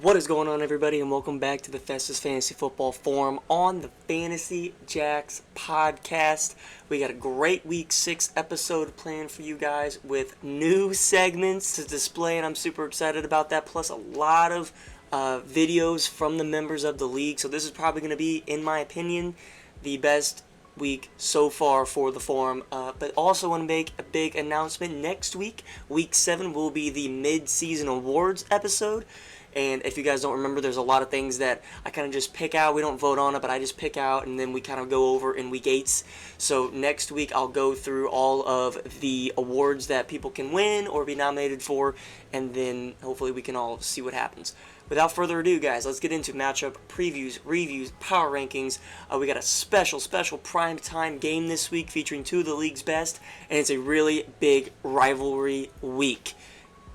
What is going on, everybody, and welcome back to the Festus Fantasy Football Forum on the Fantasy Jacks podcast. We got a great Week 6 episode planned for you guys with new segments to display, and I'm super excited about that, plus a lot of videos from the members of the league. So this is probably going to be, in my opinion, the best week so far for the forum, but also want to make a big announcement. Next week, Week 7, will be the mid-season awards episode. And if you guys don't remember, there's a lot of things that I kind of just pick out. We don't vote on it, but I just pick out, and then we kind of go over in Week 8. So next week, I'll go through all of the awards that people can win or be nominated for, and then hopefully we can all see what happens. Without further ado, guys, let's get into matchup previews, reviews, power rankings. We got a special prime time game this week featuring two of the league's best, and it's a really big rivalry week.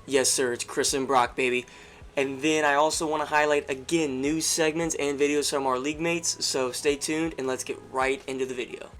Yes, sir, it's Chris and Brock, baby. And then I also want to highlight, again, new segments and videos from our league mates, so stay tuned and let's get right into the video.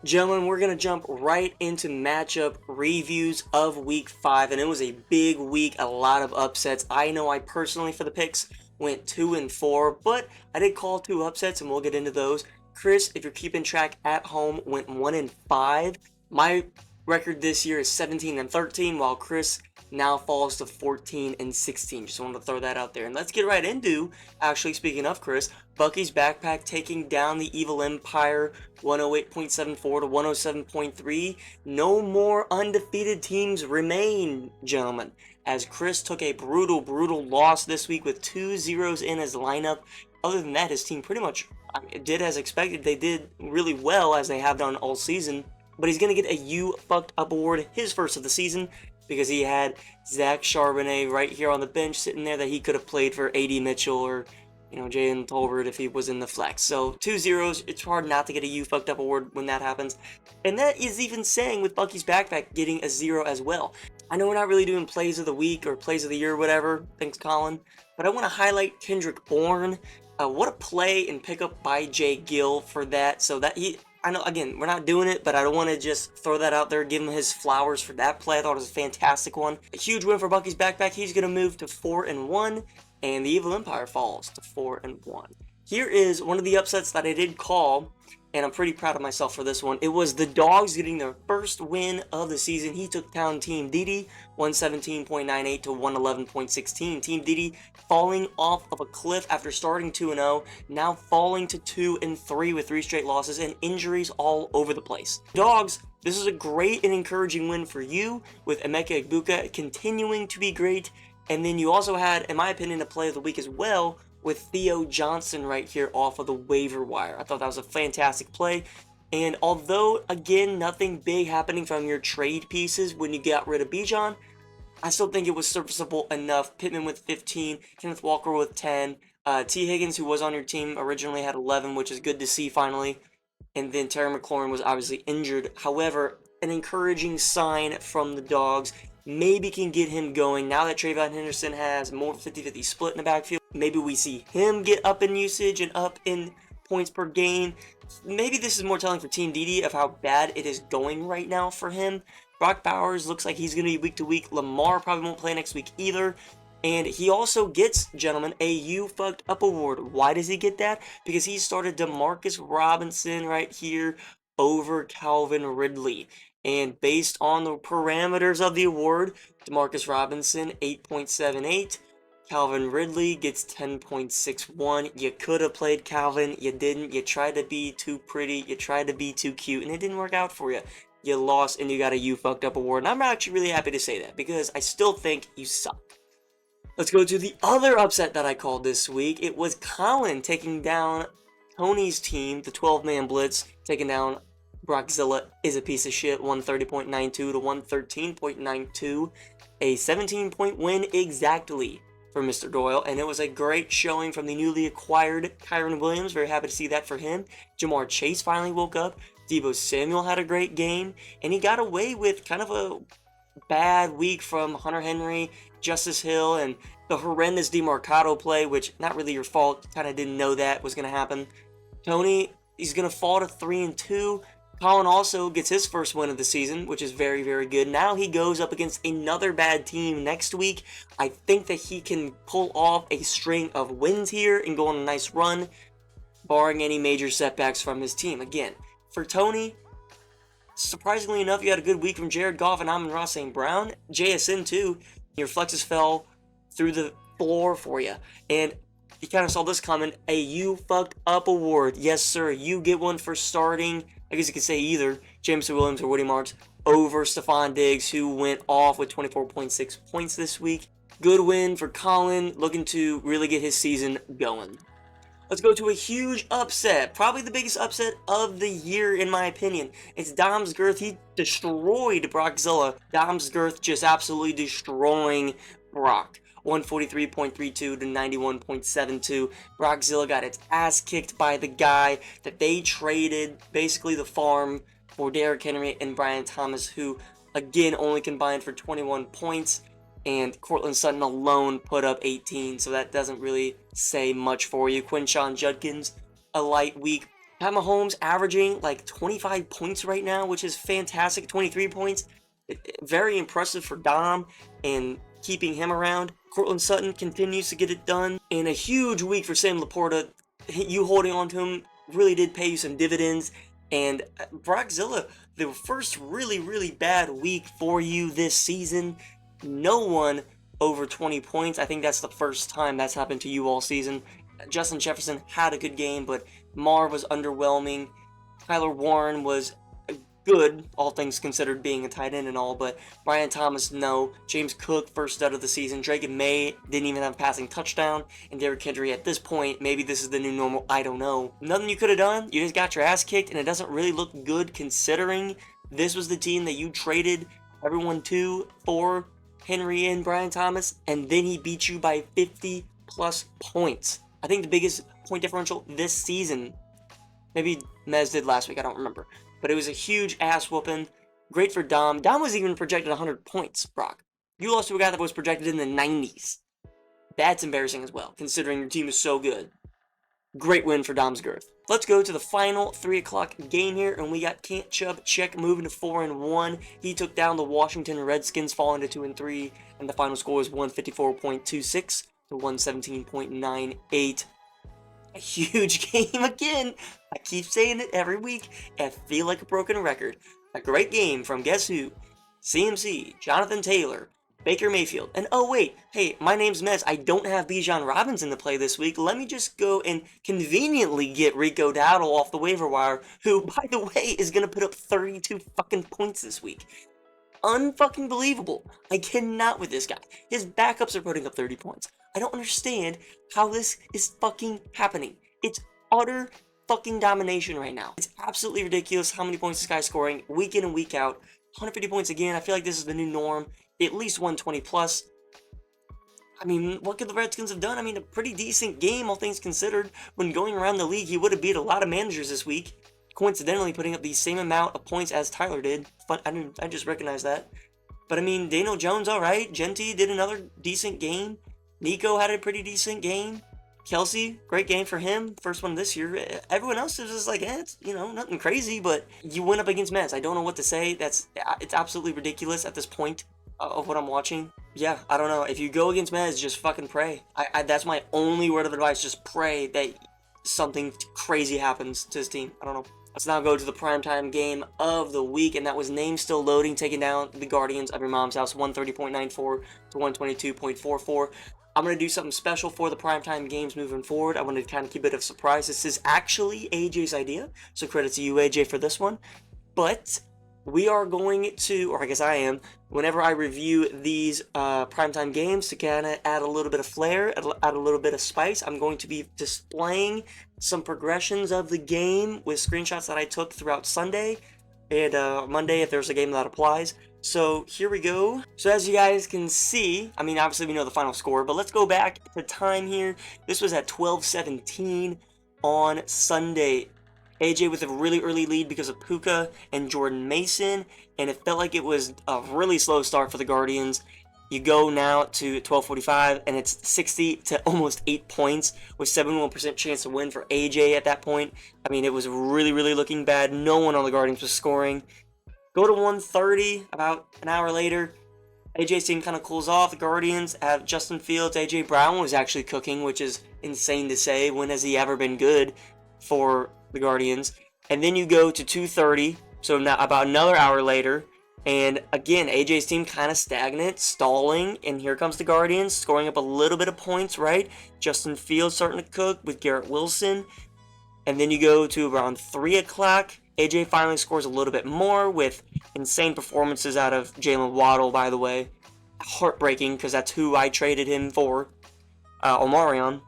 Gentlemen, we're going to jump right into matchup reviews of Week 5, and it was a big week, a lot of upsets. I know I personally, for the picks, went 2-4, but I did call 2 upsets, and we'll get into those. Chris, if you're keeping track at home, went 1-5. My record this year is 17-13, while Chris now falls to 14-16. Just wanted to throw that out there. And let's get right into, actually, speaking of Chris, Bucky's Backpack taking down the Evil Empire 108.74 to 107.3. No more undefeated teams remain, gentlemen, as Chris took a brutal loss this week with 2 zeros in his lineup. Other than that, his team pretty much did as expected. They did really well, as they have done all season. But he's going to get a You Fucked Up award, his first of the season, because he had Zach Charbonnet right here on the bench sitting there that he could have played for A.D. Mitchell or, Jalen Tolbert if he was in the flex. So 2 zeros, it's hard not to get a You Fucked Up award when that happens. And that is even saying with Bucky's Backpack getting a 0 as well. I know we're not really doing plays of the week or plays of the year or whatever, thanks Colin, but I want to highlight Kendrick Bourne. What a play and pickup by Jay Gill for that. So that I know, again, we're not doing it, but I don't want to just throw that out there, give him his flowers for that play. I thought it was a fantastic one. A huge win for Bucky's Backpack. He's going to move to 4-1, and the Evil Empire falls to 4-1. Here is one of the upsets that I did call, and I'm pretty proud of myself for this one. It was the Dogs getting their first win of the season. He took down Team Didi, 117.98 to 111.16. Team Didi falling off of a cliff after starting 2-0, now falling to 2-3 with 3 straight losses and injuries all over the place. Dogs, this is a great and encouraging win for you, with Emeka Egbuka continuing to be great. And then you also had, in my opinion, a play of the week as well, with Theo Johnson right here off of the waiver wire. I thought that was a fantastic play. And although, again, nothing big happening from your trade pieces when you got rid of Bijan, I still think it was serviceable enough. Pittman with 15, Kenneth Walker with 10, T. Higgins, who was on your team originally, had 11, which is good to see finally. And then Terry McLaurin was obviously injured. However, an encouraging sign from the Dogs. Maybe can get him going now that Trayvon Henderson has more 50-50 split in the backfield. Maybe we see him get up in usage and up in points per game. Maybe this is more telling for Team Didi of how bad it is going right now for him. Brock Bowers looks like he's going to be week to week. Lamar probably won't play next week either. And he also gets, gentlemen, a You Fucked Up award. Why does he get that? Because he started Demarcus Robinson right here over Calvin Ridley. And based on the parameters of the award, Demarcus Robinson, 8.78. Calvin Ridley gets 10.61. You could have played Calvin. You didn't. You tried to be too pretty. You tried to be too cute. And it didn't work out for you. You lost and you got a You Fucked Up award. And I'm actually really happy to say that because I still think you suck. Let's go to the other upset that I called this week. It was Colin taking down Tony's team, the 12-man blitz, taking down Brockzilla is a piece of shit, 130.92 to 113.92. A 17-point win exactly for Mr. Doyle, and it was a great showing from the newly acquired Kyren Williams. Very happy to see that for him. Jamar Chase finally woke up. Deebo Samuel had a great game, and he got away with kind of a bad week from Hunter Henry, Justice Hill, and the horrendous DeMarcado play, which not really your fault. Kind of didn't know that was going to happen. Tony, he's going to fall to 3-2. Colin also gets his first win of the season, which is very, very good. Now he goes up against another bad team next week. I think that he can pull off a string of wins here and go on a nice run, barring any major setbacks from his team. Again, for Tony, surprisingly enough, you had a good week from Jared Goff and Amon-Ra St. Brown. JSN too. Your flexes fell through the floor for you. And you kind of saw this coming. A you fucked up award. Yes, sir. You get one for starting, I guess you could say either Jameson Williams or Woody Marks over Stephon Diggs, who went off with 24.6 points this week. Good win for Colin, looking to really get his season going. Let's go to a huge upset, probably the biggest upset of the year in my opinion. It's Dom's Girth. He destroyed Brockzilla. Dom's Girth just absolutely destroying Brock. 143.32 to 91.72. Brockzilla got its ass kicked by the guy that they traded, basically the farm, for Derrick Henry and Brian Thomas, who again only combined for 21 points. And Courtland Sutton alone put up 18, so that doesn't really say much for you. Quinshon Judkins, a light week. Pat Mahomes averaging like 25 points right now, which is fantastic. 23 points. Very impressive for Dom and keeping him around. Courtland Sutton continues to get it done. And a huge week for Sam Laporta. You holding on to him really did pay you some dividends. And Brockzilla, the first really, really bad week for you this season. No one over 20 points. I think that's the first time that's happened to you all season. Justin Jefferson had a good game, but Marv was underwhelming. Tyler Warren was good, all things considered, being a tight end and all, but Brian Thomas, no. James Cook, first stud of the season. Drake and May didn't even have a passing touchdown. And Derrick Henry, at this point, maybe this is the new normal, I don't know. Nothing you could have done. You just got your ass kicked, and it doesn't really look good considering this was the team that you traded everyone to for Henry and Brian Thomas, and then he beat you by 50 plus points. I think the biggest point differential this season, maybe Mez did last week, I don't remember, but it was a huge ass whooping. Great for Dom. Dom was even projected 100 points, Brock. You lost to a guy that was projected in the 90s. That's embarrassing as well, considering your team is so good. Great win for Dom's Girth. Let's go to the final 3 o'clock game here, and we got Can't Chubb Check moving to 4-1. He took down the Washington Redskins, falling to 2-3, and the final score was 154.26 to 117.98. A huge game again. I keep saying it every week. I feel like a broken record. A great game from guess who? CMC, Jonathan Taylor, Baker Mayfield. And oh wait, hey, my name's Mez. I don't have Bijan Robinson to play this week. Let me just go and conveniently get Rico Dowdle off the waiver wire, who, by the way, is going to put up 32 fucking points this week. Unfucking believable. I cannot with this guy. His backups are putting up 30 points. I don't understand how this is fucking happening. It's utter fucking domination right now. It's absolutely ridiculous how many points this guy's scoring week in and week out. 150 points again. I feel like this is the new norm. At least 120 plus. I mean, what could the Redskins have done? I mean, a pretty decent game, all things considered. When going around the league, he would have beat a lot of managers this week. Coincidentally, putting up the same amount of points as Tyler did. But I just recognized that. But I mean, Daniel Jones, all right. Genty did another decent game. Nico had a pretty decent game. Kelsey, great game for him. First one this year. Everyone else is just like, it's, nothing crazy. But you went up against Mets. I don't know what to say. It's absolutely ridiculous at this point of what I'm watching. Yeah, I don't know. If you go against Mez, just fucking pray. That's my only word of advice. Just pray that something crazy happens to his team. I don't know. Let's now go to the primetime game of the week, and that was Name Still Loading, taking down the Guardians of Your Mom's House, 130.94 to 122.44. I'm going to do something special for the primetime games moving forward. I wanted to kind of keep it a surprise. This is actually AJ's idea, so credit to you, AJ, for this one. But we are going to, or I guess I am, whenever I review these primetime games to kind of add a little bit of flair, add a little bit of spice, I'm going to be displaying some progressions of the game with screenshots that I took throughout Sunday and Monday if there's a game that applies. So here we go. So as you guys can see, I mean, obviously we know the final score, but let's go back to time here. This was at 12:17 on Sunday. AJ with a really early lead because of Puka and Jordan Mason, and it felt like it was a really slow start for the Guardians. You go now to 12:45, and it's 60 to almost 8 points with 71% chance to win for AJ at that point. I mean, it was really, really looking bad. No one on the Guardians was scoring. Go to 1:30, about an hour later. AJ's team kind of cools off. The Guardians have Justin Fields. AJ Brown was actually cooking, which is insane to say. When has he ever been good for the Guardians? And then you go to 2:30, so now about another hour later. And again, AJ's team kind of stagnant, stalling. And here comes the Guardians, scoring up a little bit of points, right? Justin Fields starting to cook with Garrett Wilson. And then you go to around 3 o'clock. AJ finally scores a little bit more with insane performances out of Jalen Waddle, by the way. Heartbreaking, because that's who I traded him for, Omarion.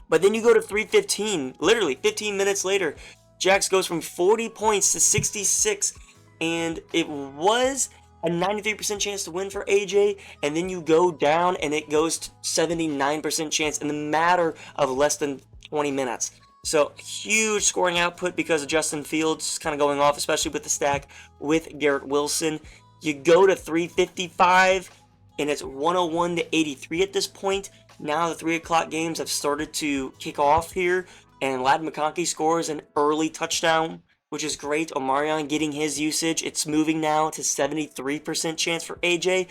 But then you go to 3:15, literally 15 minutes later. Jax goes from 40 points to 66, and it was a 93% chance to win for AJ, and then you go down and it goes to 79% chance in the matter of less than 20 minutes. So huge scoring output because of Justin Fields kind of going off, especially with the stack with Garrett Wilson. You go to 3:55, and it's 101 to 83 at this point. Now the 3 o'clock games have started to kick off here, and Ladd McConkey scores an early touchdown, which is great. Omarion getting his usage. It's moving now to 73% chance for AJ.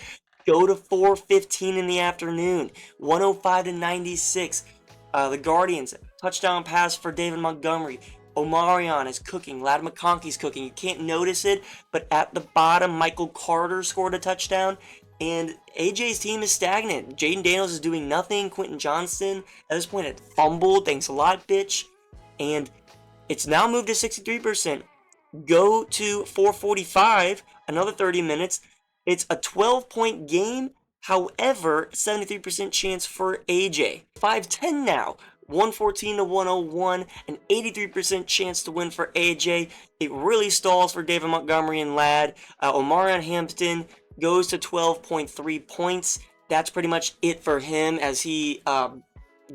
Go to 4:15 in the afternoon, 105 to 96. The Guardians, touchdown pass for David Montgomery. Omarion is cooking. Ladd McConkey's cooking. You can't notice it, but at the bottom, Michael Carter scored a touchdown. And AJ's team is stagnant. Jaden Daniels is doing nothing. Quentin Johnston, at this point, had fumbled. Thanks a lot, bitch. And it's now moved to 63%. Go to 4:45, another 30 minutes. It's a 12-point game. However, 73% chance for AJ. 5:10 now. 114 to 101, an 83% chance to win for AJ. It really stalls for David Montgomery and Ladd. Omarion Hampton goes to 12.3 points. That's pretty much it for him as he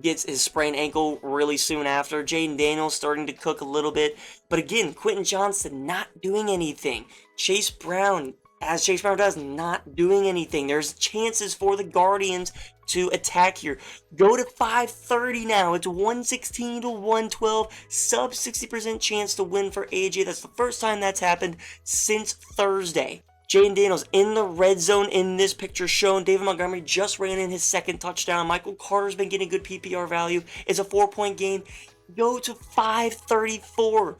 gets his sprained ankle really soon after. Jaden Daniels starting to cook a little bit. But again, Quentin Johnston not doing anything. Chase Brown, as Chase Brown does, not doing anything. There's chances for the Guardians to attack here. Go to 5:30 now. It's 116 to 112. Sub 60% chance to win for AJ. That's the first time that's happened since Thursday. Jaden Daniels in the red zone in this picture shown. David Montgomery just ran in his second touchdown. Michael Carter's been getting good PPR value. It's a 4-point game. Go to 5:34.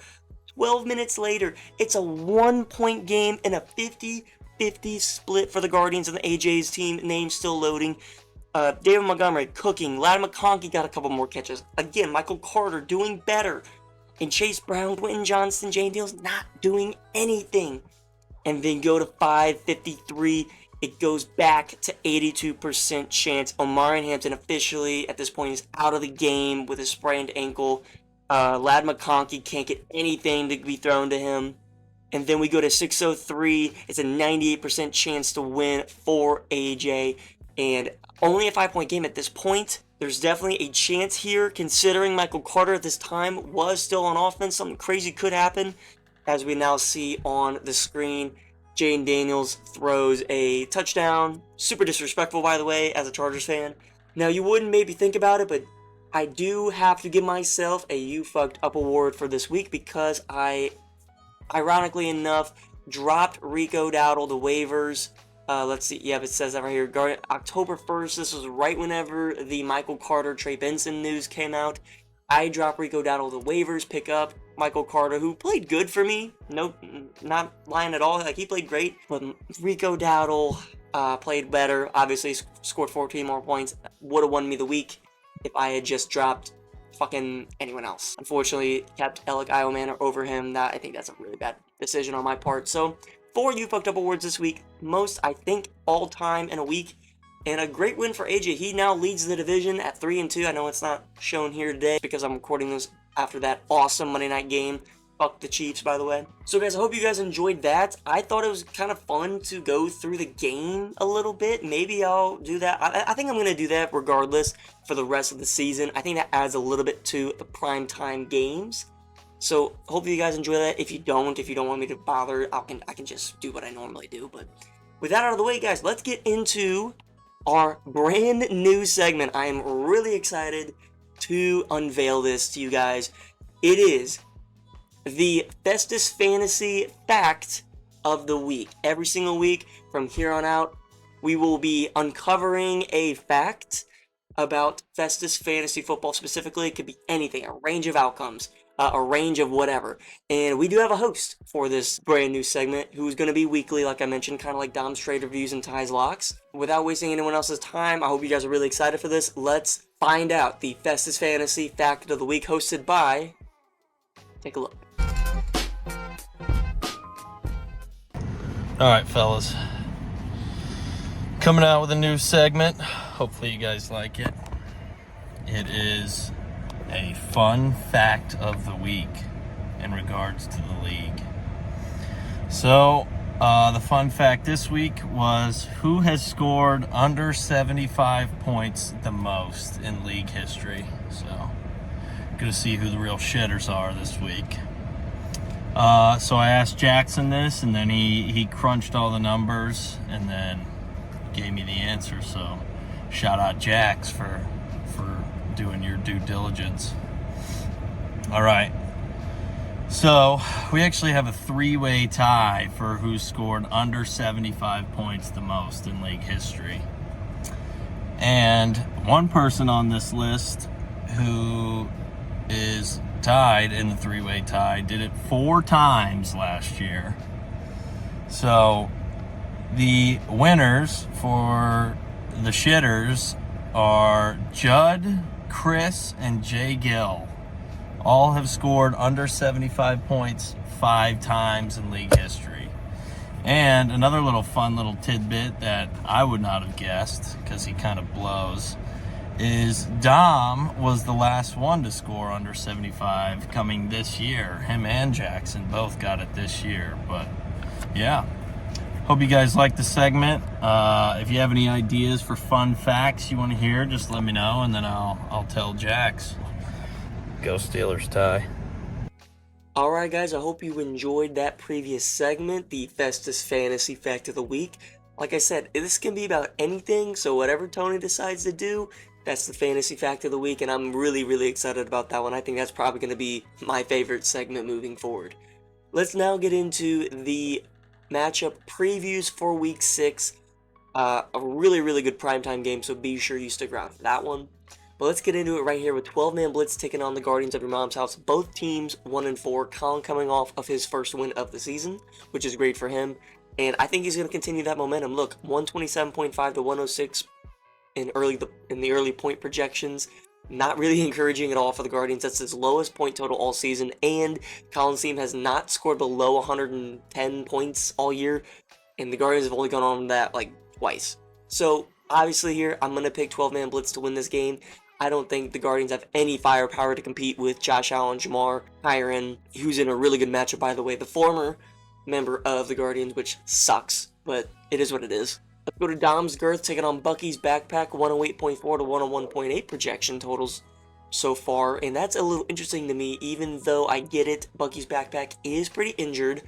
12 minutes later, it's a 1-point game and a 50-50 split for the Guardians and the AJ's team. Name still loading. David Montgomery cooking. Ladd McConkey got a couple more catches. Again, Michael Carter doing better. And Chase Brown, Quentin Johnston, Jaden Daniels not doing anything. And then go to 5:53. It goes back to 82% chance. Omarion Hampton officially, at this point, is out of the game with a sprained ankle. Ladd McConkey can't get anything to be thrown to him. And then we go to 6:03. It's a 98% chance to win for AJ. And only a 5-point game at this point. There's definitely a chance here, considering Michael Carter at this time was still on offense. Something crazy could happen. As we now see on the screen, Jaden Daniels throws a touchdown. Super disrespectful, by the way, as a Chargers fan. Now, you wouldn't maybe think about it, but I do have to give myself a You Fucked Up award for this week because I, ironically enough, dropped Rico Dowdle to waivers. Let's see. Yeah, it says that right here. October 1st. This was right whenever the Michael Carter, Trey Benson news came out. I dropped Rico Dowdle to waivers, pick up Michael Carter, who played good for me. No, not lying at all. Like, he played great. But Rico Dowdle played better. Obviously, scored 14 more points. Would have won me the week if I had just dropped fucking anyone else. Unfortunately, kept Alec Iomanner over him. I think that's a really bad decision on my part. So, 4 You Fucked Up awards this week. Most, I think, all time in a week. And a great win for AJ. He now leads the division at 3-2. I know it's not shown here today because I'm recording this after that awesome Monday night game. Fuck the Chiefs, by the way. So, guys, I hope you guys enjoyed that. I thought it was kind of fun to go through the game a little bit. Maybe I'll do that. I think I'm going to do that regardless for the rest of the season. I think that adds a little bit to the primetime games. So, hopefully you guys enjoy that. If you don't want me to bother, I can just do what I normally do. But with that out of the way, guys, let's get into our brand new segment. I am really excited to unveil this to you guys. It is the Festus Fantasy Fact of the Week. Every single week from here on out, we will be uncovering a fact about Festus Fantasy Football specifically. It could be anything, a range of outcomes, a range of whatever. And we do have a host for this brand new segment who's going to be weekly, like I mentioned, kind of like Dom's Trade Reviews and Ty's Locks. Without wasting anyone else's time, I hope you guys are really excited for this. Let's find out the Festus Fantasy Fact of the Week, hosted by... Take a look. Alright, fellas. Coming out with a new segment. Hopefully you guys like it. It is a fun fact of the week in regards to the league. So, the fun fact this week was who has scored under 75 points the most in league history. So, gonna see who the real shitters are this week. So I asked Jackson this, and then he crunched all the numbers and then gave me the answer. So shout out Jax for doing your due diligence. All right. So we actually have a three-way tie for who scored under 75 points the most in league history. And one person on this list who is tied in the three-way tie did it 4 times last year. So the winners for the shitters are Judd, Chris, and Jay Gill. All have scored under 75 points 5 times in league history. And another little fun little tidbit that I would not have guessed, because he kind of blows, is Dom was the last one to score under 75 coming this year. Him and Jackson both got it this year. But yeah, hope you guys like the segment. If you have any ideas for fun facts you want to hear, just let me know, and then I'll tell Jax. Go Steelers, Ty. Alright guys, I hope you enjoyed that previous segment, the Festus Fantasy Fact of the Week. Like I said, this can be about anything, so whatever Tony decides to do, that's the Fantasy Fact of the Week, and I'm really, really excited about that one. I think that's probably going to be my favorite segment moving forward. Let's now get into the matchup previews for Week 6. A really, really good primetime game, so be sure you stick around for that one. But let's get into it right here with 12-man blitz taking on the Guardians of your mom's house. Both teams 1-4. Colin coming off of his first win of the season, which is great for him. And I think he's going to continue that momentum. Look, 127.5 to 106 in the early point projections. Not really encouraging at all for the Guardians. That's his lowest point total all season. And Colin's team has not scored below 110 points all year. And the Guardians have only gone on that like twice. So obviously here, I'm going to pick 12-man blitz to win this game. I don't think the Guardians have any firepower to compete with Josh Allen, Jamar, Kyren, who's in a really good matchup, by the way. The former member of the Guardians, which sucks, but it is what it is. Let's go to Dom's Girth, taking on Bucky's Backpack, 108.4 to 101.8 projection totals so far. And that's a little interesting to me, even though I get it, Bucky's Backpack is pretty injured.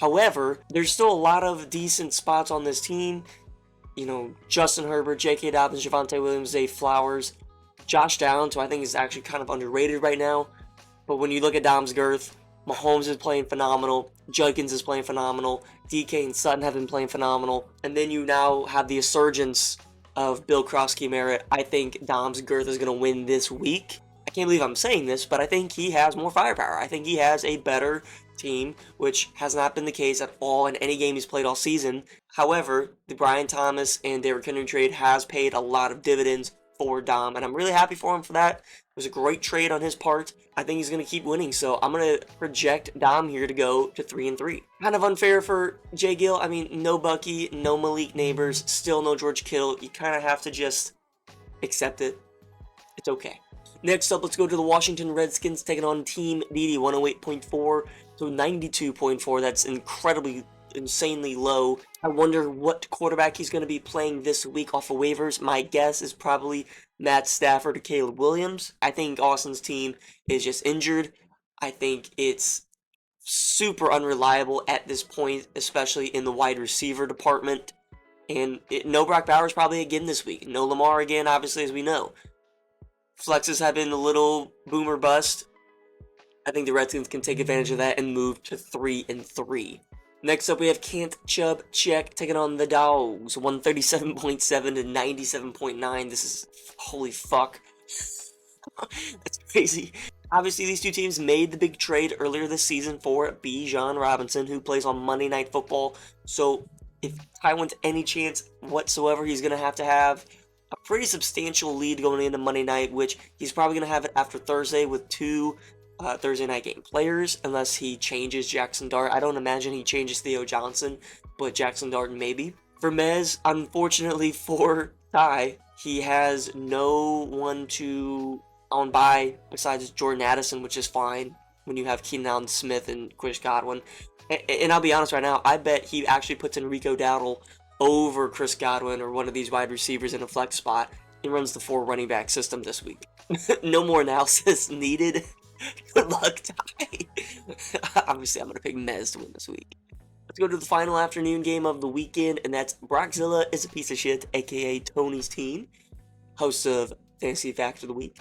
However, there's still a lot of decent spots on this team. You know, Justin Herbert, J.K. Dobbins, Javonte Williams, Zay Flowers, Josh Downs, who I think is actually kind of underrated right now. But when you look at Dom's Girth, Mahomes is playing phenomenal, Judkins is playing phenomenal, DK and Sutton have been playing phenomenal, and then you now have the resurgence of Bill Krosky-Merritt. I think Dom's Girth is going to win this week. I can't believe I'm saying this, but I think he has more firepower. I think he has a better team, which has not been the case at all in any game he's played all season. However, the Brian Thomas and Derrick Henry trade has paid a lot of dividends for Dom, and I'm really happy for him for that. It was a great trade on his part. I think he's going to keep winning, so I'm going to project Dom here to go to 3-3. Kind of unfair for Jay Gill. I mean, no Bucky, no Malik Neighbors, still no George Kittle. You kind of have to just accept it. It's okay. Next up, let's go to the Washington Redskins taking on Team Didi, 108.4 to 92.4. That's insanely low. I wonder what quarterback he's going to be playing this week off of waivers. My guess is probably Matt Stafford or Caleb Williams. I think Austin's team is just injured. I think it's super unreliable at this point, especially in the wide receiver department. No Brock Bowers probably again this week. No Lamar again, obviously, as we know. Flexes have been a little boomer bust. I think the Redskins can take advantage of that and move to 3-3. Next up, we have Can't Chubb Check taking on the Dogs. 137.7 to 97.9. This is holy fuck. That's crazy. Obviously, these two teams made the big trade earlier this season for Bijan Robinson, who plays on Monday Night Football. So, if Ty wants any chance whatsoever, he's going to have a pretty substantial lead going into Monday night, which he's probably going to have it after Thursday with two Thursday night game players, unless he changes Jackson Dart. I don't imagine he changes Theo Johnson, but Jackson Dart maybe. For Mez, unfortunately for Ty, he has no one to on by besides Jordan Addison, which is fine when you have Keenan Allen Smith and Chris Godwin. And I'll be honest right now, I bet he actually puts Enrico Dowdle over Chris Godwin or one of these wide receivers in a flex spot. He runs the 4 running back system this week. No more analysis needed. Good luck, Ty. Obviously, I'm going to pick Mez to win this week. Let's go to the final afternoon game of the weekend, and that's Brockzilla is a piece of shit, aka Tony's team, host of Fantasy Fact of the Week.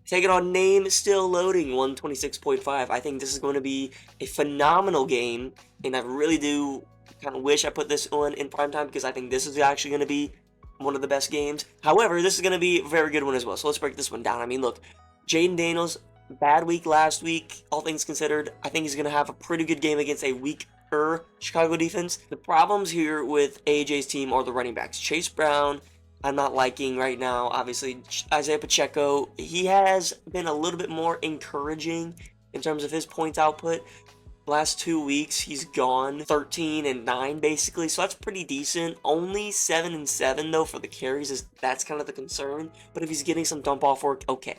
Taking on Name Still Loading, 126.5. I think this is going to be a phenomenal game, and I really do kind of wish I put this on in primetime because I think this is actually going to be one of the best games. However, this is going to be a very good one as well, so let's break this one down. I mean, look, Jaden Daniels, bad week last week, all things considered. I think he's going to have a pretty good game against a weaker Chicago defense. The problems here with AJ's team are the running backs. Chase Brown, I'm not liking right now. Obviously, Isaiah Pacheco, he has been a little bit more encouraging in terms of his points output. Last 2 weeks, he's gone 13-9 basically, so that's pretty decent. Only 7-7 though for the carries, that's kind of the concern. But if he's getting some dump off work, okay.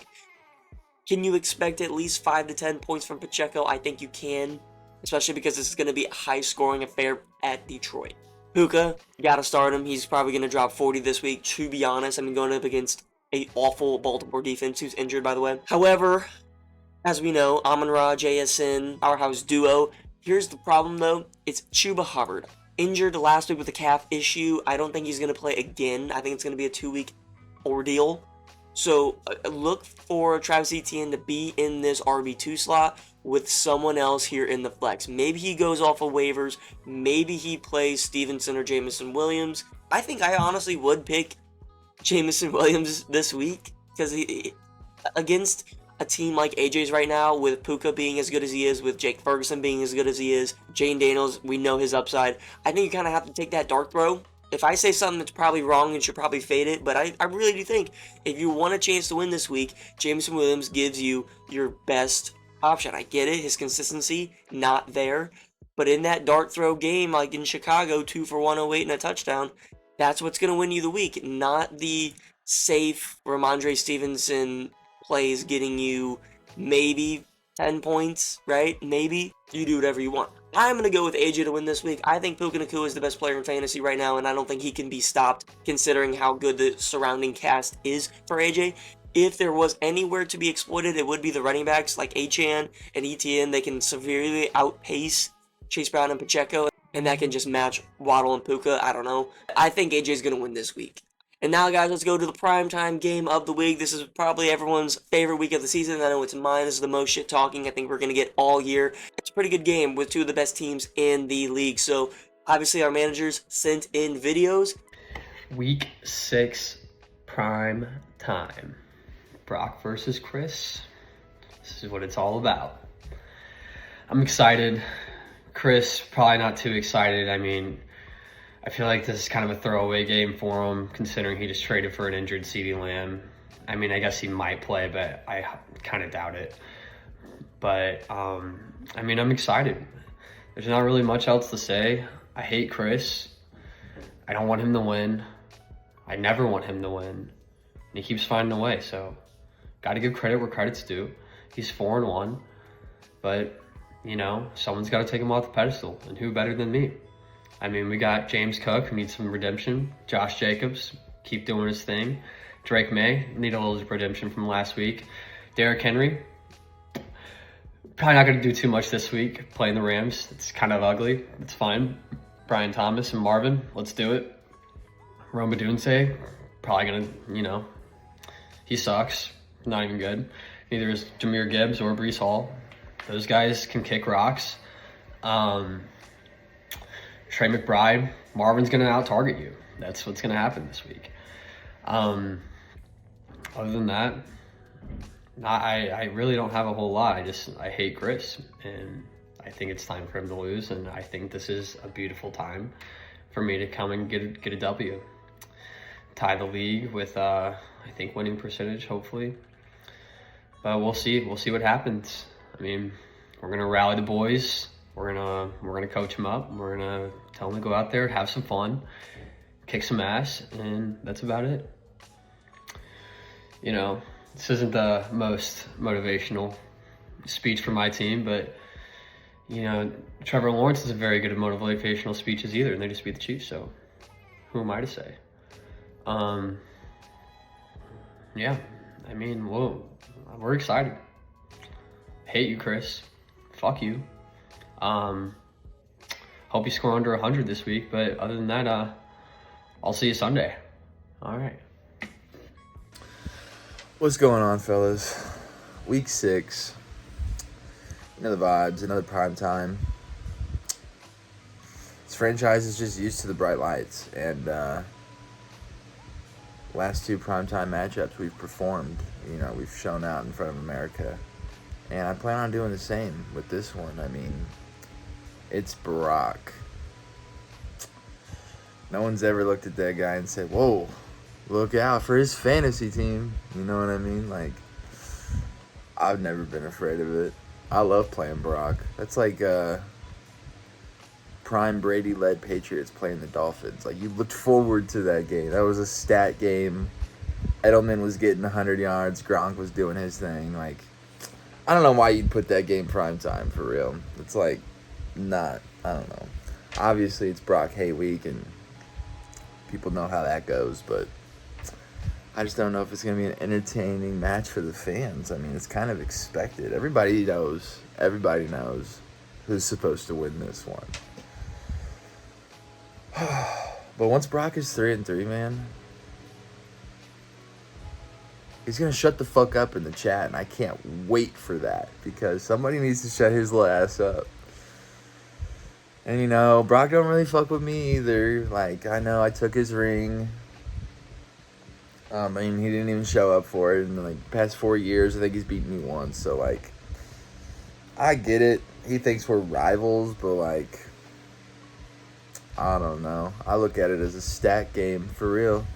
Can you expect at least 5 to 10 points from Pacheco? I think you can, especially because this is going to be a high-scoring affair at Detroit. Puka, you got to start him. He's probably going to drop 40 this week, to be honest. I mean, going up against an awful Baltimore defense, who's injured, by the way. However, as we know, Amon-Ra, JSN, powerhouse duo. Here's the problem, though. It's Chuba Hubbard. Injured last week with a calf issue. I don't think he's going to play again. I think it's going to be a 2-week ordeal. So look for Travis Etienne to be in this RB2 slot with someone else here in the flex. Maybe he goes off of waivers. Maybe he plays Stevenson or Jameson Williams. I think I honestly would pick Jameson Williams this week because he against a team like AJ's right now, with Puka being as good as he is, with Jake Ferguson being as good as he is, Jane Daniels, we know his upside. I think you kind of have to take that dart throw. If I say something that's probably wrong, you should probably fade it, but I really do think if you want a chance to win this week, Jameson Williams gives you your best option. I get it, his consistency, not there, but in that dart throw game, like in Chicago, 2 for 108 and a touchdown, that's what's going to win you the week, not the safe Ramondre Stevenson plays getting you maybe 10 points, right? Maybe. You do whatever you want. I'm going to go with AJ to win this week. I think Puka Nacua is the best player in fantasy right now, and I don't think he can be stopped considering how good the surrounding cast is for AJ. If there was anywhere to be exploited, it would be the running backs like Achane and Etienne. They can severely outpace Chase Brown and Pacheco, and that can just match Waddle and Puka. I don't know. I think AJ is going to win this week. And now, guys, let's go to the primetime game of the week. This is probably everyone's favorite week of the season. I know it's mine. This is the most shit talking I think we're going to get all year. It's a pretty good game with 2 of the best teams in the league. So, obviously, our managers sent in videos. Week 6 prime time. Brock versus Chris. This is what it's all about. I'm excited. Chris, probably not too excited. I mean, I feel like this is kind of a throwaway game for him, considering he just traded for an injured CeeDee Lamb. I mean, I guess he might play, but I kind of doubt it. But, I mean, I'm excited. There's not really much else to say. I hate Chris. I don't want him to win. I never want him to win. And he keeps finding a way, so got to give credit where credit's due. He's 4-1, but, you know, someone's got to take him off the pedestal, and who better than me? I mean, we got James Cook, who needs some redemption. Josh Jacobs, keep doing his thing. Drake May, need a little redemption from last week. Derrick Henry, probably not going to do too much this week, playing the Rams. It's kind of ugly. It's fine. Brian Thomas and Marvin, let's do it. Roma Dunce, probably gonna, he sucks. Not even good. Neither is Jahmyr Gibbs or Breece Hall. Those guys can kick rocks. Trey McBride, Marvin's gonna out-target you. That's what's gonna happen this week. Other than that, I really don't have a whole lot. I hate Chris, and I think it's time for him to lose, and I think this is a beautiful time for me to come and get a W. Tie the league with I think winning percentage, hopefully. But we'll see. We'll see what happens. I mean, we're gonna rally the boys. We're gonna coach them up. We're gonna tell them to go out there, have some fun, kick some ass, and that's about it. This isn't the most motivational speech for my team, but Trevor Lawrence isn't very good at motivational speeches either, and they just beat the Chiefs. So, who am I to say? Yeah, I mean, we're excited. Hate you, Chris. Fuck you. Hope you score under 100 this week, but other than that, I'll see you Sunday. All right. What's going on, fellas? Week 6. The vibes, another prime time. This franchise is just used to the bright lights, and last 2 primetime matchups we've performed. We've shown out in front of America, and I plan on doing the same with this one. I mean, it's Brock. No one's ever looked at that guy and said, whoa, look out for his fantasy team. You know what I mean? Like, I've never been afraid of it. I love playing Brock. That's like prime Brady-led Patriots playing the Dolphins. Like, you looked forward to that game. That was a stat game. Edelman was getting 100 yards. Gronk was doing his thing. Like, I don't know why you'd put that game prime time, for real. It's like, I don't know. Obviously, it's Brock Hay week, and people know how that goes, but I just don't know if it's going to be an entertaining match for the fans. I mean, it's kind of expected. Everybody knows who's supposed to win this one. But once Brock is 3-3, man, he's going to shut the fuck up in the chat, and I can't wait for that, because somebody needs to shut his little ass up. And, Brock don't really fuck with me either. Like, I know I took his ring. I mean, he didn't even show up for it. In the past 4 years, I think he's beaten me once. So, I get it. He thinks we're rivals, but, I don't know. I look at it as a stat game, for real.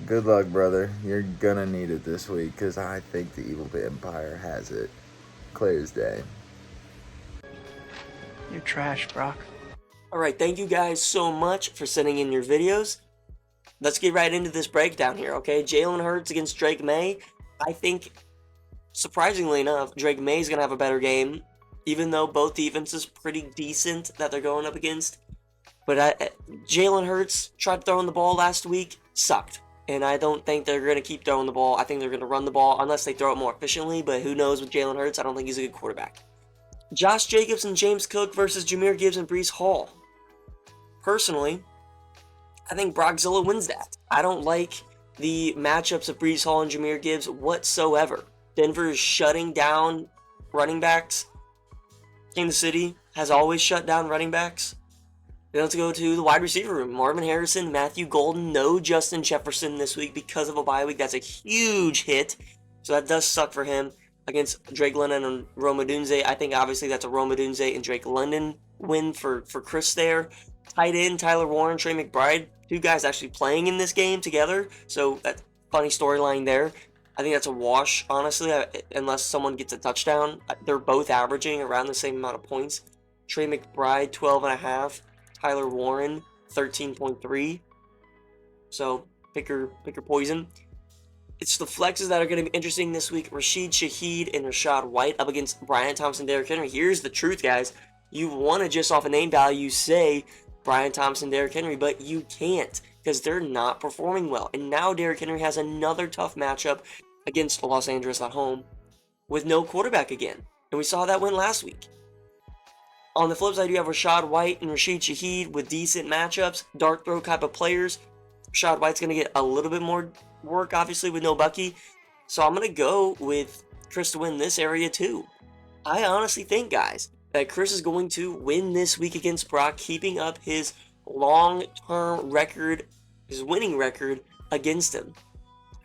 Good luck, brother. You're gonna need it this week, because I think the Evil Vampire has it. Clear as day. You're trash, Brock. Alright, thank you guys so much for sending in your videos. Let's get right into this breakdown here, okay? Jalen Hurts against Drake May. I think, surprisingly enough, Drake May is going to have a better game, even though both defenses pretty decent that they're going up against. But Jalen Hurts tried throwing the ball last week, sucked. And I don't think they're going to keep throwing the ball. I think they're going to run the ball unless they throw it more efficiently, but who knows with Jalen Hurts? I don't think he's a good quarterback. Josh Jacobs and James Cook versus Jahmyr Gibbs and Breece Hall. Personally, I think Brockzilla wins that. I don't like the matchups of Breece Hall and Jahmyr Gibbs whatsoever. Denver is shutting down running backs. Kansas City has always shut down running backs. Then let's go to the wide receiver room. Marvin Harrison, Matthew Golden, no Justin Jefferson this week because of a bye week. That's a huge hit. So that does suck for him. Against Drake London and Rome Odunze, I think obviously that's a Rome Odunze and Drake London win for Chris there. Tight end, Tyler Warren, Trey McBride, 2 guys actually playing in this game together, so that's funny storyline there. I think that's a wash, honestly, unless someone gets a touchdown. They're both averaging around the same amount of points. Trey McBride, 12.5. Tyler Warren, 13.3. So, pick your poison. It's the flexes that are going to be interesting this week. Rashid Shaheed and Rashad White up against Brian Thompson, Derrick Henry. Here's the truth, guys. You want to just off a name value say Brian Thompson, Derrick Henry, but you can't because they're not performing well. And now Derrick Henry has another tough matchup against Los Angeles at home with no quarterback again. And we saw that win last week. On the flip side, you have Rashad White and Rashid Shaheed with decent matchups, dart throw type of players. Rashad White's going to get a little bit more work, obviously, with no Bucky. So I'm going to go with Chris to win this area too. I honestly think, guys, that Chris is going to win this week against Brock, keeping up his long-term record, his winning record against him.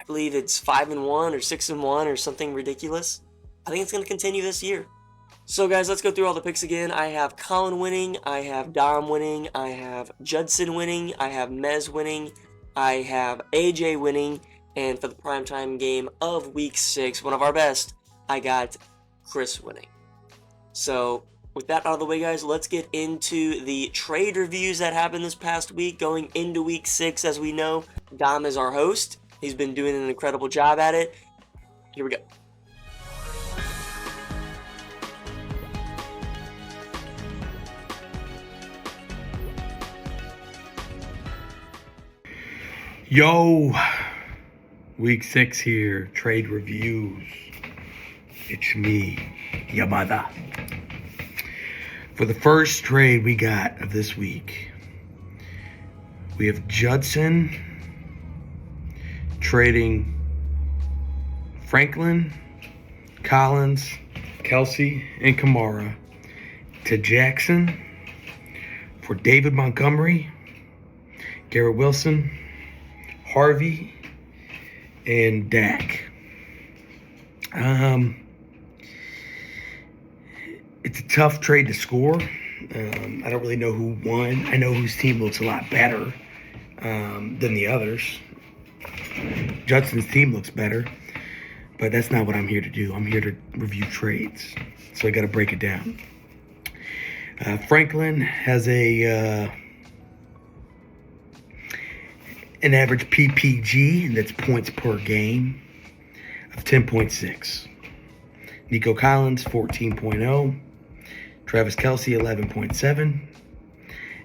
I believe it's 5-1 or 6-1 or something ridiculous. I think it's going to continue this year. So guys, let's go through all the picks again. I have Colin winning, I have Dom winning, I have Judson winning, I have Mez winning, I have AJ winning, and for the primetime game of Week 6, one of our best, I got Chris winning. So with that out of the way, guys, let's get into the trade reviews that happened this past week. Going into Week 6, as we know, Dom is our host. He's been doing an incredible job at it. Here we go. Yo, Week 6 here, trade reviews. It's me, Yamada. For the first trade we got of this week, we have Judson trading Franklin, Collins, Kelsey, and Kamara to Jackson for David Montgomery, Garrett Wilson, Harvey, and Dak. It's a tough trade to score. I don't really know who won. I know whose team looks a lot better than the others. Judson's team looks better, but that's not what I'm here to do. I'm here to review trades, so I got to break it down. Franklin has an average PPG, that's points per game, of 10.6. Nico Collins, 14.0. Travis Kelsey, 11.7.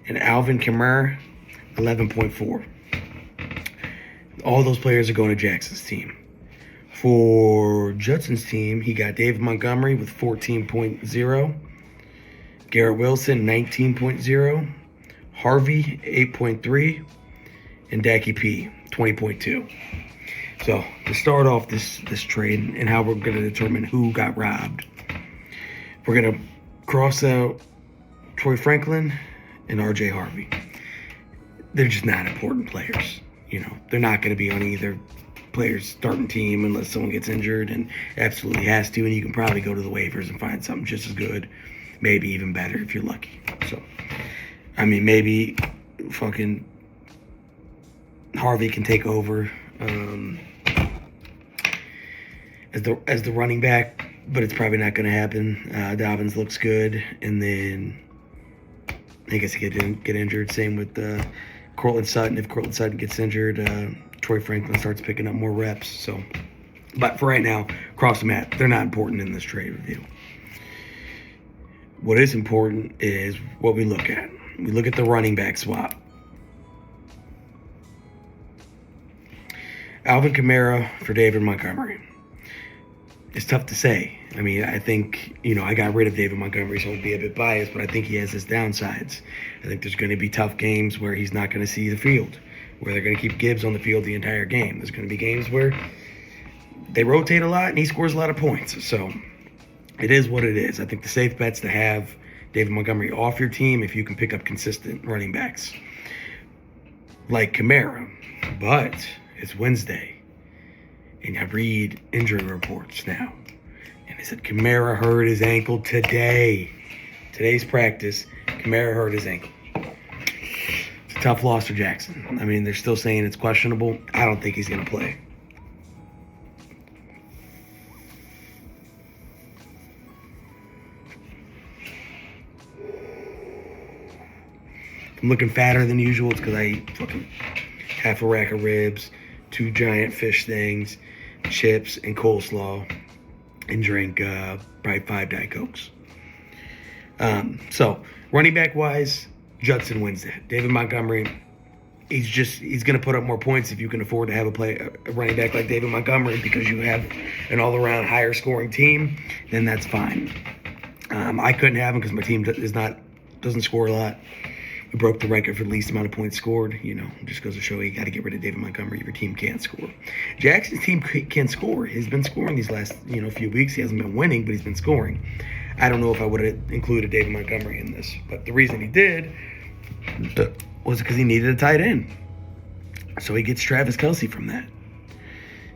And Alvin Kamara, 11.4. All those players are going to Jackson's team. For Judson's team, he got David Montgomery with 14.0. Garrett Wilson, 19.0. Harvey, 8.3. And Dak P, 20.2. So, to start off this trade and how we're going to determine who got robbed, we're going to cross out Troy Franklin and RJ Harvey. They're just not important players. You know, they're not going to be on either player's starting team unless someone gets injured and absolutely has to, and you can probably go to the waivers and find something just as good, maybe even better if you're lucky. So, I mean, maybe fucking Harvey can take over as the running back, but it's probably not going to happen. Dobbins looks good, and then I guess he get injured. Same with Cortland Sutton. If Cortland Sutton gets injured, Troy Franklin starts picking up more reps. So, but for right now, cross the mat. They're not important in this trade review. What is important is what we look at. We look at the running back swap. Alvin Kamara for David Montgomery. It's tough to say. I mean, I think, I got rid of David Montgomery, so I'd be a bit biased, but I think he has his downsides. I think there's going to be tough games where he's not going to see the field, where they're going to keep Gibbs on the field the entire game. There's going to be games where they rotate a lot and he scores a lot of points. So it is what it is. I think the safe bet's to have David Montgomery off your team if you can pick up consistent running backs like Kamara. But it's Wednesday, and I read injury reports now. And they said Kamara hurt his ankle today. Today's practice, Kamara hurt his ankle. It's a tough loss for Jackson. I mean, they're still saying it's questionable. I don't think he's going to play. I'm looking fatter than usual. It's because I eat fucking half a rack of ribs, 2 giant fish things, chips, and coleslaw, and drink probably 5 Diet Cokes. So, running back wise, Judson wins that. David Montgomery, he's going to put up more points if you can afford to have a running back like David Montgomery because you have an all-around higher scoring team, then that's fine. I couldn't have him because my team doesn't score a lot. We broke the record for the least amount of points scored. Just goes to show you got to get rid of David Montgomery. Your team can't score. Jackson's team can score. He's been scoring these last few weeks. He hasn't been winning, but he's been scoring. I don't know if I would have included David Montgomery in this, but the reason he did was because he needed a tight end. So he gets Travis Kelce from that.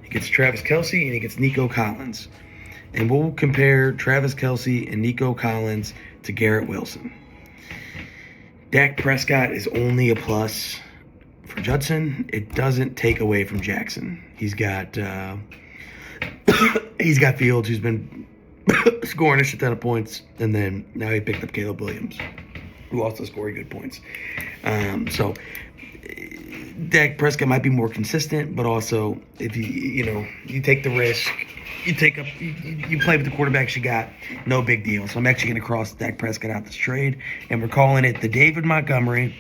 He gets Travis Kelce and he gets Nico Collins. And we'll compare Travis Kelce and Nico Collins to Garrett Wilson. Dak Prescott is only a plus for Judson. It doesn't take away from Jackson. He's got Fields, who's been scoring a shit ton of points, and then now he picked up Caleb Williams, who also scored good points. So Dak Prescott might be more consistent, but also if you take the risk, you play with the quarterbacks you got, no big deal. So I'm actually going to cross Dak Prescott out this trade, and we're calling it the David Montgomery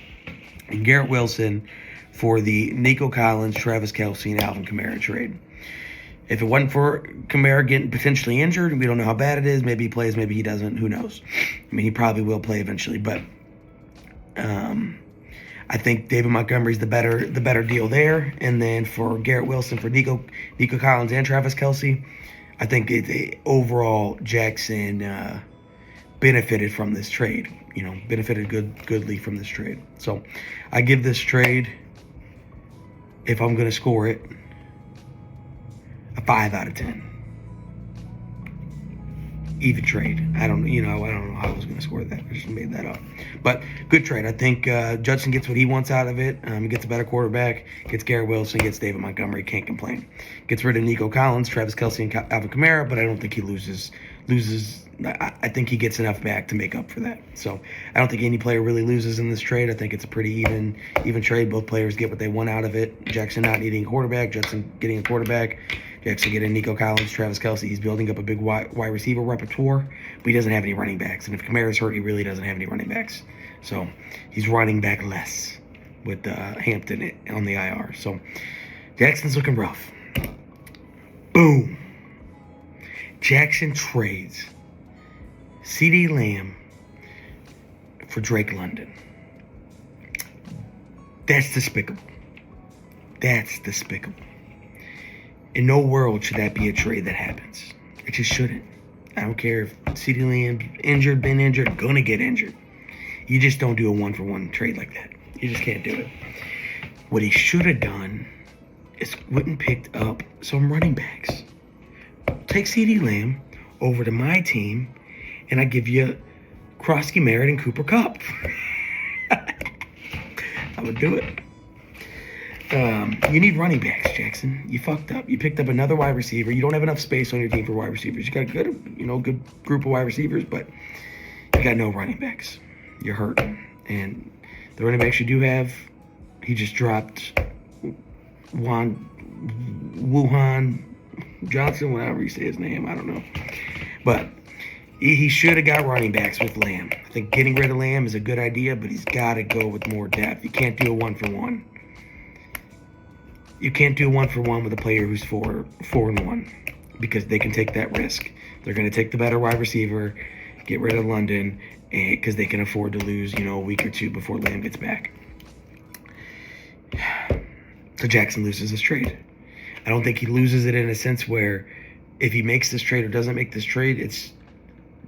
and Garrett Wilson for the Nico Collins, Travis Kelce, and Alvin Kamara trade. If it wasn't for Kamara getting potentially injured, we don't know how bad it is. Maybe he plays, maybe he doesn't. Who knows? I mean, he probably will play eventually, but I think David Montgomery's the better deal there. And then for Garrett Wilson, for Nico Collins, and Travis Kelce, I think overall Jackson benefited from this trade. Benefited goodly from this trade. So I give this trade, if I'm going to score it, a 5 out of 10. Even trade. I don't know how I was going to score that. I just made that up. But good trade. I think Judson gets what he wants out of it. He gets a better quarterback. Gets Garrett Wilson. Gets David Montgomery. Can't complain. Gets rid of Nico Collins, Travis Kelce, and Alvin Kamara. But I don't think he loses. I think he gets enough back to make up for that. So I don't think any player really loses in this trade. I think it's a pretty even trade. Both players get what they want out of it. Jackson not needing a quarterback. Judson getting a quarterback. Jackson getting Nico Collins, Travis Kelce. He's building up a big wide receiver repertoire, but he doesn't have any running backs. And if Kamara's hurt, he really doesn't have any running backs. So he's running back less with Hampton on the IR. So Jackson's looking rough. Boom. Jackson trades CeeDee Lamb for Drake London. That's despicable. That's despicable. In no world should that be a trade that happens. It just shouldn't. I don't care if CeeDee Lamb's injured, been injured, gonna get injured. You just don't do a 1-for-1 trade like that. You just can't do it. What he should have done is went and picked up some running backs. Take CeeDee Lamb over to my team, and I give you Krosky Merritt and Cooper Kupp. I would do it. You need running backs, Jackson. You fucked up. You picked up another wide receiver. You don't have enough space on your team for wide receivers. You got a good group of wide receivers, but you got no running backs. You're hurting. And the running backs you do have, he just dropped Wuhan Johnson, whatever you say his name. I don't know. But he should have got running backs with Lamb. I think getting rid of Lamb is a good idea, but he's got to go with more depth. You can't do a 1-for-1. You can't do a 1-for-1 with a player who's 4-1 because they can take that risk. They're going to take the better wide receiver, get rid of London, because they can afford to lose, a week or two before Lamb gets back. So Jackson loses this trade. I don't think he loses it in a sense where if he makes this trade or doesn't make this trade, it's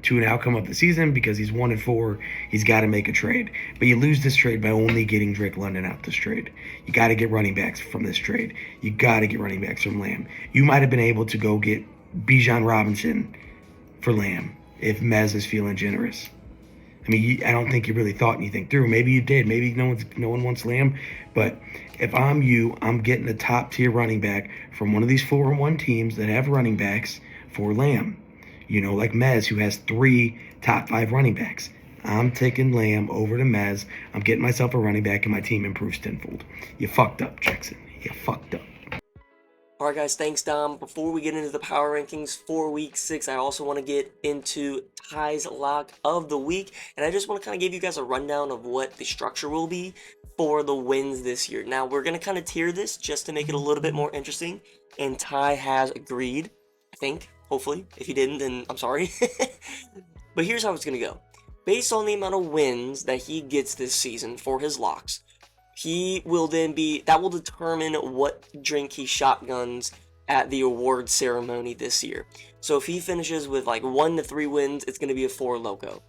to an outcome of the season because he's 1-4. He's got to make a trade. But you lose this trade by only getting Drake London out this trade. You got to get running backs from this trade. You got to get running backs from Lamb. You might have been able to go get Bijan Robinson for Lamb if Mez is feeling generous. I mean, I don't think you really thought anything through. Maybe you did. Maybe no one wants Lamb. But if I'm you, I'm getting a top-tier running back from one of these 4-1 teams that have running backs for Lamb. Like Mez, who has 3 top 5 running backs. I'm taking Lamb over to Mez. I'm getting myself a running back, and my team improves tenfold. You fucked up, Jackson. You fucked up. All right, guys, thanks, Dom. Before we get into the power rankings for Week 6, I also want to get into Ty's Lock of the Week, and I just want to kind of give you guys a rundown of what the structure will be for the wins this year. Now, we're going to kind of tier this just to make it a little bit more interesting, and Ty has agreed, I think. Hopefully. If he didn't, then I'm sorry. But here's how it's going to go. Based on the amount of wins that he gets this season for his locks, that will determine what drink he shotguns at the award ceremony this year. So if he finishes with like 1 to 3 wins, it's going to be a Four Loko.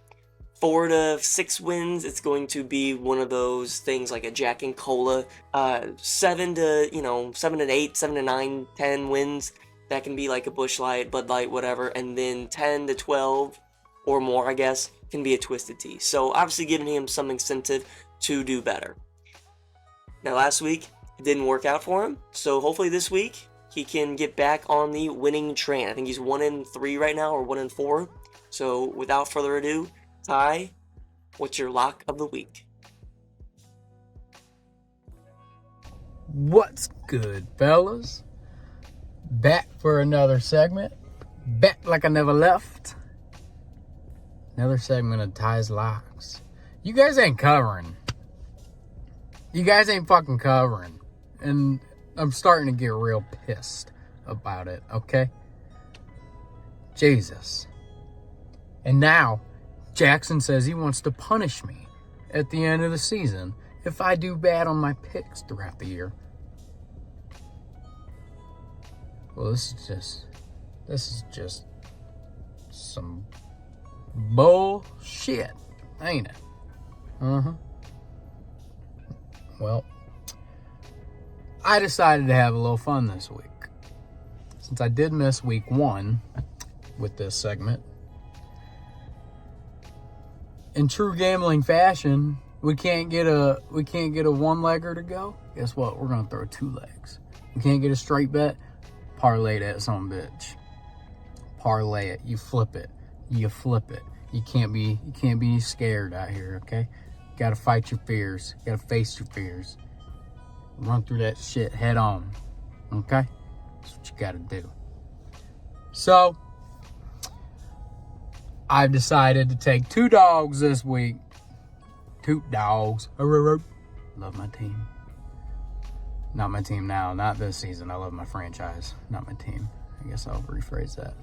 4 to 6 wins, it's going to be one of those things like a Jack and Cola. 7 to 8, 7 to 9, 10 wins, that can be like a Busch Light, Bud Light, whatever. And then 10 to 12 or more, I guess, can be a Twisted Tea. So obviously giving him some incentive to do better. Now last week, it didn't work out for him. So hopefully this week, he can get back on the winning train. I think he's 1-3 right now, or 1-4. So without further ado, Ty, what's your lock of the week? What's good, fellas? Back for another segment. Back like I never left. Another segment of Ty's Locks. You guys ain't covering. You guys ain't fucking covering. And I'm starting to get real pissed about it, okay? Jesus. And now, Jackson says he wants to punish me at the end of the season if I do bad on my picks throughout the year. Well, this is just some bullshit, ain't it? Well, I decided to have a little fun this week. Since I did miss week 1 with this segment, in true gambling fashion, we can't get a one-legger to go. Guess what? We're gonna throw 2 legs. We can't get a straight bet. Parlay that son bitch. Parlay it. You flip it. You flip it. You can't be scared out here, okay? You gotta fight your fears. You gotta face your fears. Run through that shit head on. Okay? That's what you gotta do. So, I've decided to take 2 dogs this week. 2 dogs. Love my team. Not my team now. Not this season. I love my franchise. Not my team. I guess I'll rephrase that.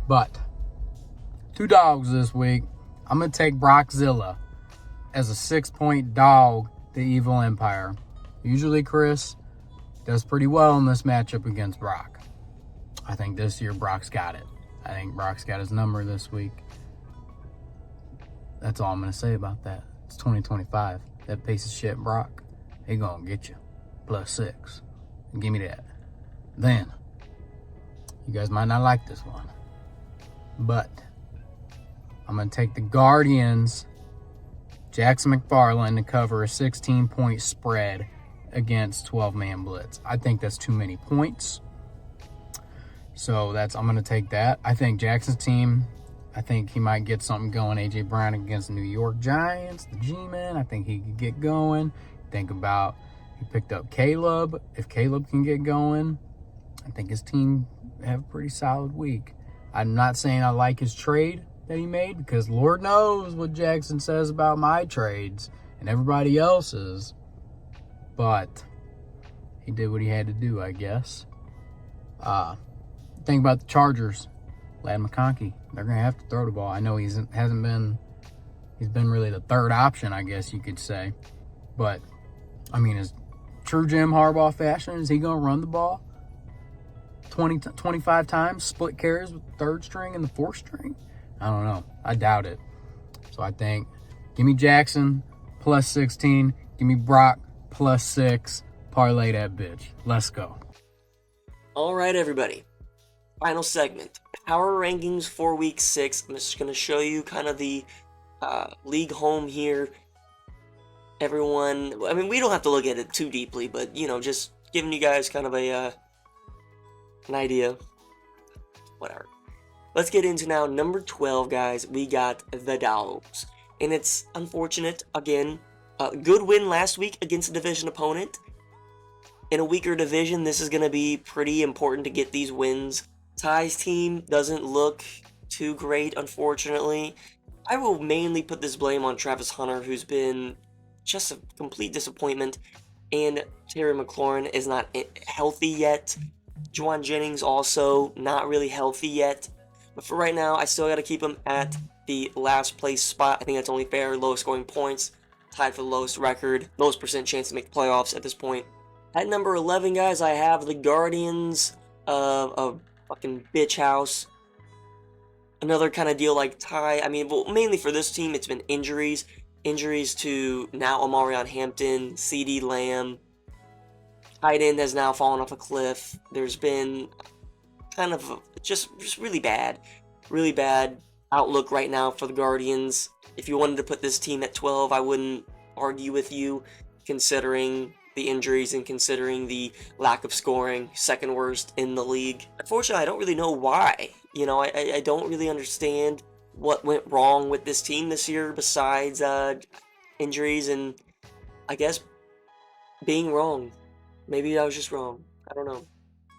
But 2 dogs this week. I'm going to take Brockzilla as a 6-point dog, the Evil Empire. Usually Chris does pretty well in this matchup against Brock. I think this year Brock's got it. I think Brock's got his number this week. That's all I'm going to say about that. It's 2025. That piece of shit Brock, he going to get you. +6. Give me that. Then, you guys might not like this one, but I'm going to take the Guardians, Jackson McFarland, to cover a 16-point spread against 12-man blitz. I think that's too many points. So I'm going to take that. I think Jackson's team, I think he might get something going. A.J. Brown against the New York Giants, the G-Man. I think he could get going. Think about, he picked up Caleb. If Caleb can get going, I think his team have a pretty solid week. I'm not saying I like his trade that he made, because Lord knows what Jackson says about my trades and everybody else's. But he did what he had to do, I guess. Think about the Chargers. Ladd McConkey. They're going to have to throw the ball. I know he's been really the third option, I guess you could say. But, I mean, is true Jim Harbaugh fashion, is he going to run the ball 25 times, split carries with the 3rd string and the 4th string? I don't know. I doubt it. So I think, give me Jackson +16. Give me Brock +6. Parlay that bitch. Let's go. All right, everybody. Final segment. Power rankings for week 6. I'm just going to show you kind of the league home here. Everyone, I mean, we don't have to look at it too deeply, but, just giving you guys kind of an idea. Whatever. Let's get into now number 12, guys. We got the Dogs. And it's unfortunate, again, a good win last week against a division opponent. In a weaker division, this is going to be pretty important to get these wins. Ty's team doesn't look too great, unfortunately. I will mainly put this blame on Travis Hunter, who's been just a complete disappointment. And Terry McLaurin is not healthy yet. Juwan Jennings also not really healthy yet. But for right now, I still got to keep him at the last place spot. I think that's only fair. Lowest scoring points, tied for the lowest record, lowest percent chance to make the playoffs at this point. At number 11, guys, I have the Guardians of a fucking bitch house. Another kind of deal like Ty. I mean, well, mainly for this team, it's been injuries. Injuries to now Omarion Hampton, CeeDee Lamb. Tight end has now fallen off a cliff. There's been kind of just really bad outlook right now for the Guardians. If you wanted to put this team at 12, I wouldn't argue with you, considering the injuries and considering the lack of scoring, second worst in the league. Unfortunately, I don't really know why. You know, I don't really understand what went wrong with this team this year besides injuries and, I guess, being wrong. Maybe I was just wrong. I don't know.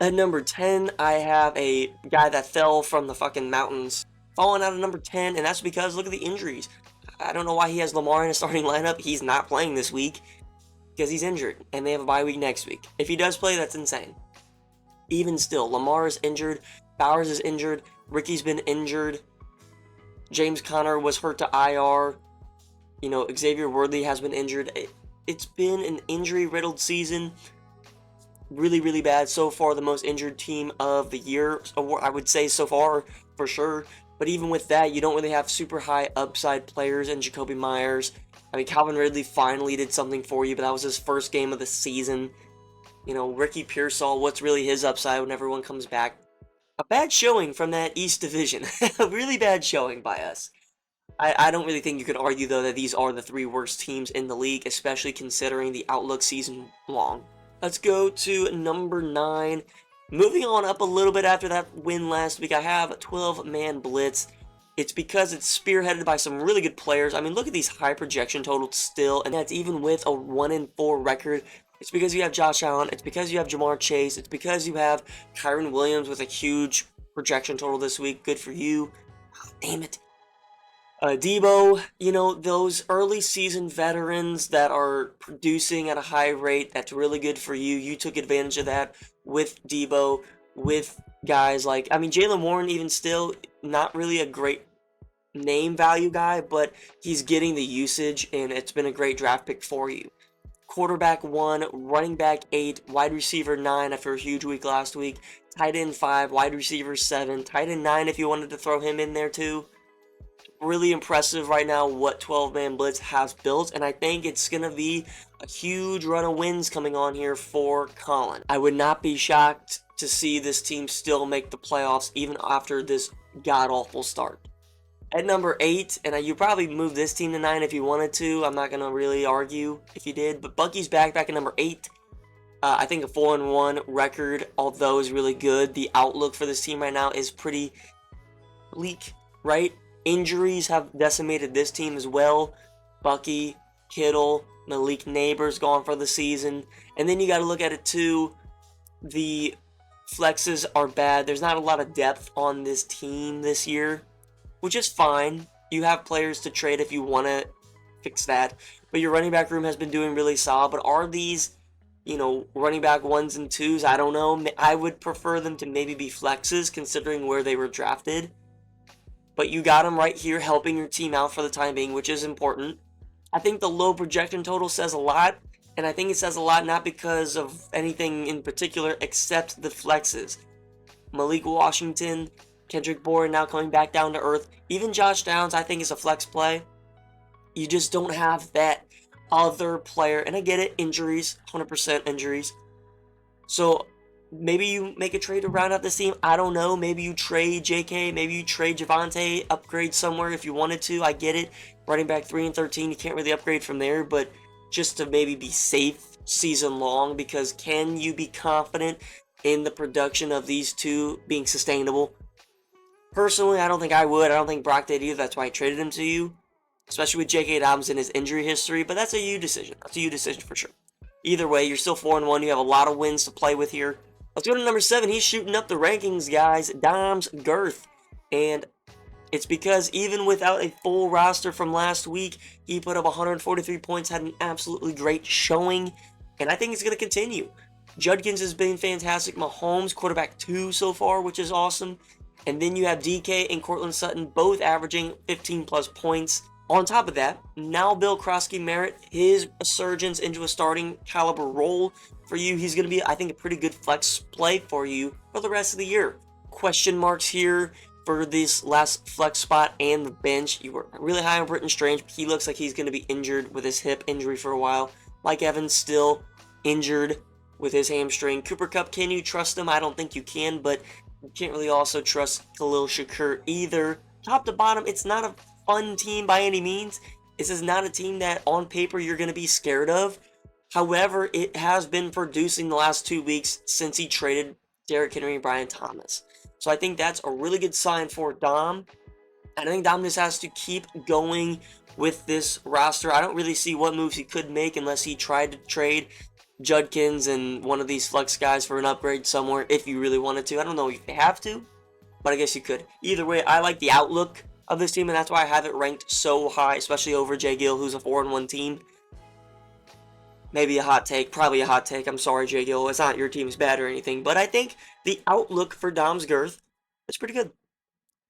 At number 10, I have a guy that fell from the fucking mountains. Falling out of number 10, and that's because, look at the injuries. I don't know why he has Lamar in a starting lineup. He's not playing this week because he's injured, and they have a bye week next week. If he does play, that's insane. Even still, Lamar is injured. Bowers is injured. Ricky's been injured. James Conner was hurt to IR. You know, Xavier Worthy has been injured. It's been an injury-riddled season. Really, really bad. So far, the most injured team of the year, I would say so far, for sure. But even with that, you don't really have super high upside players in Jacoby Myers. I mean, Calvin Ridley finally did something for you, but that was his first game of the season. You know, Ricky Pearsall, what's really his upside when everyone comes back? A bad showing from that East Division. A really bad showing by us. I don't really think you could argue, though, that these are the three worst teams in the league, especially considering the outlook season long. Let's go to number 9. Moving on up a little bit after that win last week, I have a 12-man blitz. It's because it's spearheaded by some really good players. I mean, look at these high projection totals still, and that's even with a 1-4 record. It's because you have Josh Allen. It's because you have Jamar Chase. It's because you have Kyren Williams with a huge projection total this week. Good for you. Oh, damn it. Debo, you know, those early season veterans that are producing at a high rate, that's really good for you. You took advantage of that with Debo, with guys like, I mean, Jaylen Warren, even still, not really a great name value guy, but he's getting the usage, and it's been a great draft pick for you. Quarterback 1, running back 8, wide receiver 9 after a huge week last week, tight end 5, wide receiver 7, tight end 9 if you wanted to throw him in there too. Really impressive right now what 12-man blitz has built, and I think it's going to be a huge run of wins coming on here for Colin. I would not be shocked to see this team still make the playoffs even after this god-awful start. At number 8, and you probably move this team to 9 if you wanted to. I'm not going to really argue if you did, but Bucky's back at number 8. I think a 4-1 record, although is really good. The outlook for this team right now is pretty bleak, right? Injuries have decimated this team as well. Bucky, Kittle, Malik Neighbors gone for the season. And then you got to look at it too. The flexes are bad. There's not a lot of depth on this team this year, which is fine. You have players to trade if you want to fix that. But your running back room has been doing really solid. But are these, you know, running back 1s and 2s? I don't know. I would prefer them to maybe be flexes considering where they were drafted. But you got them right here helping your team out for the time being, which is important. I think the low projection total says a lot, and I think it says a lot not because of anything in particular except the flexes. Malik Washington, Kendrick Bourne now coming back down to earth. Even Josh Downs I think is a flex play. You just don't have that other player, and I get it, injuries, 100% injuries. So maybe you make a trade to round out this team. I don't know. Maybe you trade JK. Maybe you trade Javonte. Upgrade somewhere if you wanted to. I get it. Running back 3 and 13. You can't really upgrade from there. But just to maybe be safe season long. Because can you be confident in the production of these two being sustainable? Personally, I don't think I would. I don't think Brock did either. That's why I traded him to you. Especially with J.K. Dobbins and his injury history. But that's a you decision. That's a you decision for sure. Either way, you're still 4-1. You have a lot of wins to play with here. Let's go to number 7. He's shooting up the rankings, guys. Dom's Girth. And it's because even without a full roster from last week, he put up 143 points, had an absolutely great showing. And I think it's going to continue. Judkins has been fantastic. Mahomes, quarterback 2 so far, which is awesome. And then you have DK and Cortland Sutton both averaging 15 plus points. On top of that, now Bill Krosky-Merritt, his resurgence into a starting caliber role for you. He's going to be, I think, a pretty good flex play for you for the rest of the year. Question marks here for this last flex spot and the bench. You were really high on Britton Strange. He looks like he's going to be injured with his hip injury for a while. Mike Evans still injured with his hamstring. Cooper Kupp, can you trust him? I don't think you can, but you can't really also trust Khalil Shakur either. Top to bottom, it's not a fun team by any means. This is not a team that on paper you're going to be scared of. However, it has been producing the last 2 weeks since he traded Derrick Henry and Brian Thomas. So I think that's a really good sign for Dom. And I think Dom just has to keep going with this roster. I don't really see what moves he could make unless he tried to trade Judkins and one of these flex guys for an upgrade somewhere if you really wanted to. I don't know if you have to, but I guess you could. Either way, I like the outlook of this team, and that's why I have it ranked so high, especially over Jay Gill, who's a 4-1 team. Maybe a hot take, probably a hot take. I'm sorry, Jay Gill. It's not your team's bad or anything, but I think the outlook for Dom's Girth is pretty good.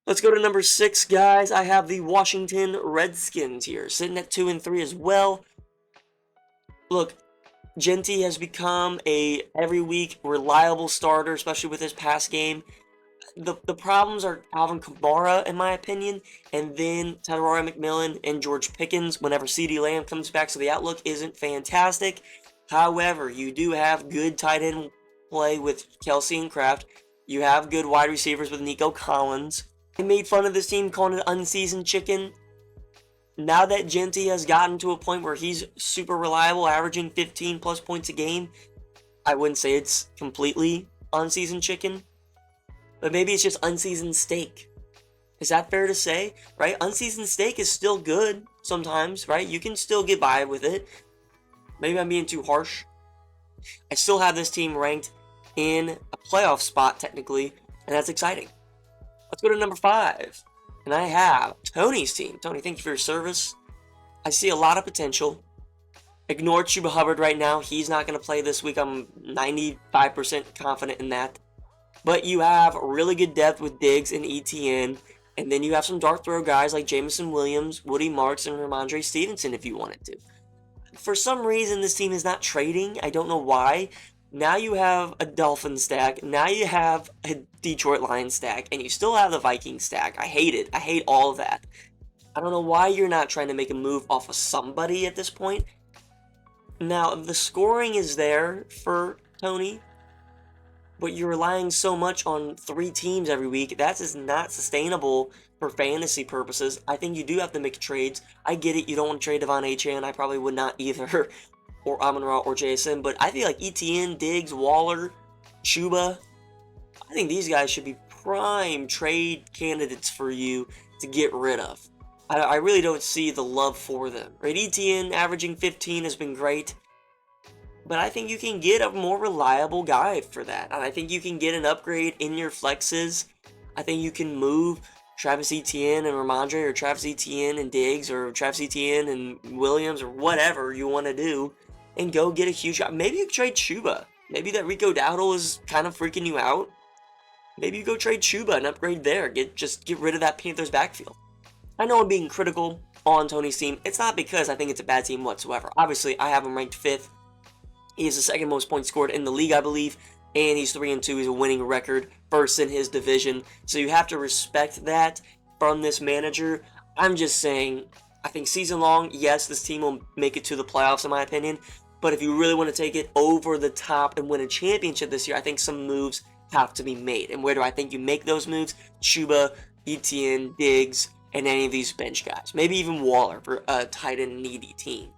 Let's go to number 6, guys. I have the Washington Redskins here, sitting at 2-3 as well. Look, Genty has become a every week reliable starter, especially with his pass game. The problems are Alvin Kamara, in my opinion, and then Tedroy McMillan and George Pickens whenever CeeDee Lamb comes back, so the outlook isn't fantastic. However, you do have good tight end play with Kelsey and Kraft. You have good wide receivers with Nico Collins. I made fun of this team calling it unseasoned chicken. Now that Genty has gotten to a point where he's super reliable, averaging 15 plus points a game, I wouldn't say it's completely unseasoned chicken. But maybe it's just unseasoned steak. Is that fair to say? Right? Unseasoned steak is still good sometimes, right? You can still get by with it. Maybe I'm being too harsh. I still have this team ranked in a playoff spot, technically, and that's exciting. Let's go to number 5. And I have Tony's team. Tony, thank you for your service. I see a lot of potential. Ignore Chuba Hubbard right now. He's not going to play this week. I'm 95% confident in that. But you have really good depth with Diggs and ETN. And then you have some dart throw guys like Jameson Williams, Woody Marks, and Ramondre Stevenson if you wanted to. For some reason, this team is not trading. I don't know why. Now you have a Dolphin stack. Now you have a Detroit Lions stack. And you still have the Viking stack. I hate it. I hate all of that. I don't know why you're not trying to make a move off of somebody at this point. Now, the scoring is there for Tony. But you're relying so much on 3 teams every week. That is not sustainable for fantasy purposes. I think you do have to make trades. I get it. You don't want to trade Devon Achane. I probably would not either. Or Amon-Ra or JSN. But I feel like ETN, Diggs, Waller, Chuba. I think these guys should be prime trade candidates for you to get rid of. I really don't see the love for them. Right? ETN averaging 15 has been great. But I think you can get a more reliable guy for that. And I think you can get an upgrade in your flexes. I think you can move Travis Etienne and Ramondre, or Travis Etienne and Diggs, or Travis Etienne and Williams, or whatever you want to do, and go get a huge guy. Maybe you trade Chuba. Maybe that Rico Dowdle is kind of freaking you out. Maybe you go trade Chuba and upgrade there. Just get rid of that Panthers backfield. I know I'm being critical on Tony's team. It's not because I think it's a bad team whatsoever. Obviously, I have him ranked 5th. He has the 2nd most points scored in the league, I believe, and he's 3-2. He's a winning record, 1st in his division. So you have to respect that from this manager. I'm just saying, I think season long, yes, this team will make it to the playoffs, in my opinion. But if you really want to take it over the top and win a championship this year, I think some moves have to be made. And where do I think you make those moves? Chuba, Etienne, Diggs, and any of these bench guys. Maybe even Waller for a tight end needy team.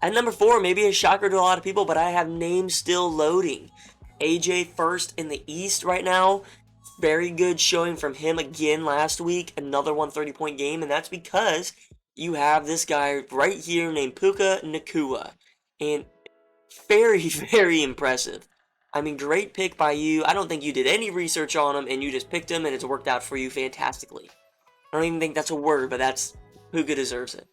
At number 4, maybe a shocker to a lot of people, but I have names still loading. AJ first in the East right now. Very good showing from him again last week. Another 130-point game, and that's because you have this guy right here named Puka Nacua. And very, very impressive. I mean, great pick by you. I don't think you did any research on him, and you just picked him, and it's worked out for you fantastically. I don't even think that's a word, but that's Puka deserves it.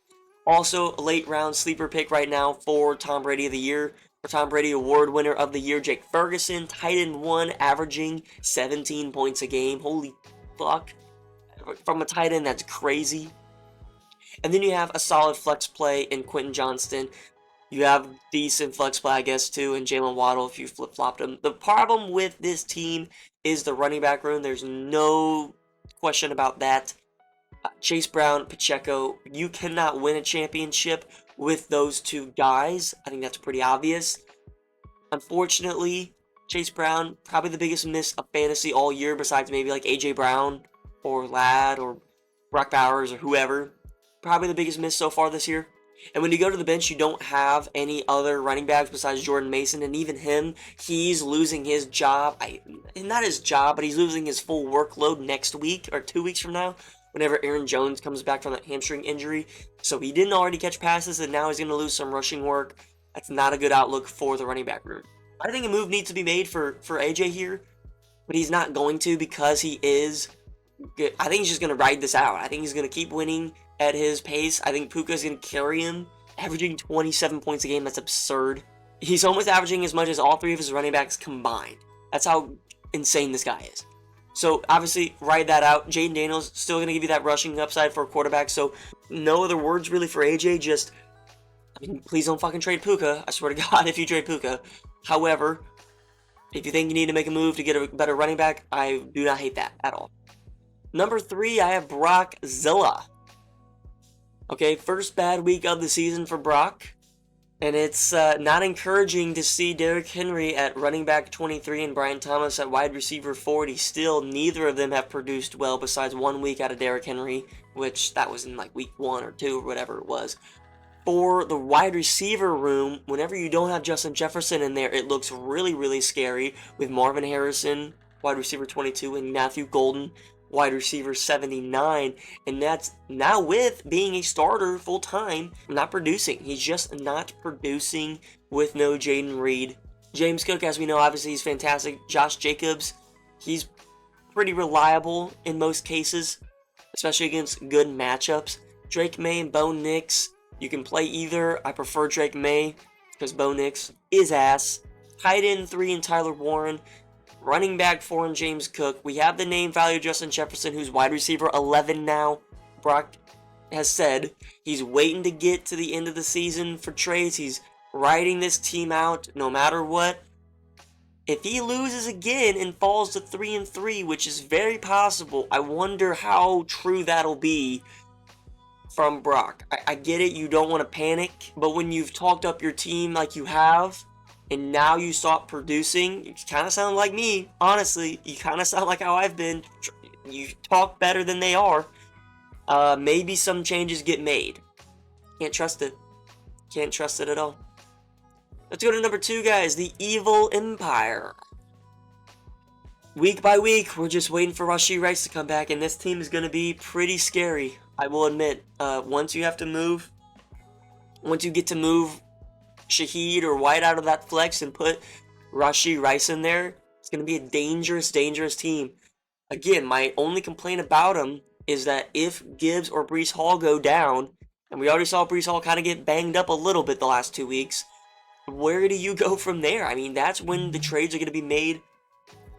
Also, a late round sleeper pick right now for Tom Brady of the Year, or Tom Brady Award winner of the year, Jake Ferguson, tight end 1, averaging 17 points a game. Holy fuck? From a tight end, that's crazy. And then you have a solid flex play in Quentin Johnston. You have decent flex play, I guess, too, in Jalen Waddle if you flip-flopped him. The problem with this team is the running back room. There's no question about that. Chase Brown, Pacheco, you cannot win a championship with those two guys. I think that's pretty obvious. Unfortunately, Chase Brown, probably the biggest miss of fantasy all year besides maybe like A.J. Brown or Ladd or Brock Bowers or whoever. Probably the biggest miss so far this year. And when you go to the bench, you don't have any other running backs besides Jordan Mason, and even him, he's losing his job. Not his job, but he's losing his full workload next week or 2 weeks from now, whenever Aaron Jones comes back from that hamstring injury. So he didn't already catch passes, and now he's going to lose some rushing work. That's not a good outlook for the running back room. I think a move needs to be made for AJ here, but he's not going to because he is good. I think he's just going to ride this out. I think he's going to keep winning at his pace. I think Puka's going to carry him, averaging 27 points a game. That's absurd. He's almost averaging as much as all three of his running backs combined. That's how insane this guy is. So, obviously, ride that out. Jaden Daniels still going to give you that rushing upside for a quarterback. So, no other words really for AJ. Just, please don't fucking trade Puka. I swear to God, if you trade Puka. However, if you think you need to make a move to get a better running back, I do not hate that at all. Number 3, I have Brock Zilla. Okay, first bad week of the season for Brock. And it's not encouraging to see Derrick Henry at running back 23 and Brian Thomas at wide receiver 40. Still, neither of them have produced well besides 1 week out of Derrick Henry, which that was in like week 1 or 2 or whatever it was. For the wide receiver room, whenever you don't have Justin Jefferson in there, it looks really, really scary with Marvin Harrison, wide receiver 22, and Matthew Golden, wide receiver 79, and that's now with being a starter full-time, not producing. He's just not producing with no Jaden Reed. James Cook, as we know, obviously he's fantastic. Josh Jacobs, he's pretty reliable in most cases, especially against good matchups. Drake May and Bo Nix, you can play either. I prefer Drake May because Bo Nix is ass. Tight end 3 and Tyler Warren. Running back 4 and James Cook. We have the name value Justin Jefferson, who's wide receiver 11 now. Brock has said he's waiting to get to the end of the season for trades. He's riding this team out no matter what. If he loses again and falls to 3-3, which is very possible, I wonder how true that'll be from Brock. I get it, you don't want to panic, but when you've talked up your team like you have, and now you stop producing, you kind of sound like me, honestly. You kind of sound like how I've been. You talk better than they are. Maybe some changes get made. Can't trust it. Can't trust it at all. Let's go to number 2, guys. The Evil Empire. Week by week, we're just waiting for Rashee Rice to come back, and this team is going to be pretty scary, I will admit. Once you get to move Shaheed or White out of that flex and put Rashee Rice in there, it's going to be a dangerous, dangerous team. Again, my only complaint about him is that if Gibbs or Breece Hall go down, and we already saw Breece Hall kind of get banged up a little bit the last 2 weeks, where do you go from there? I mean, that's when the trades are going to be made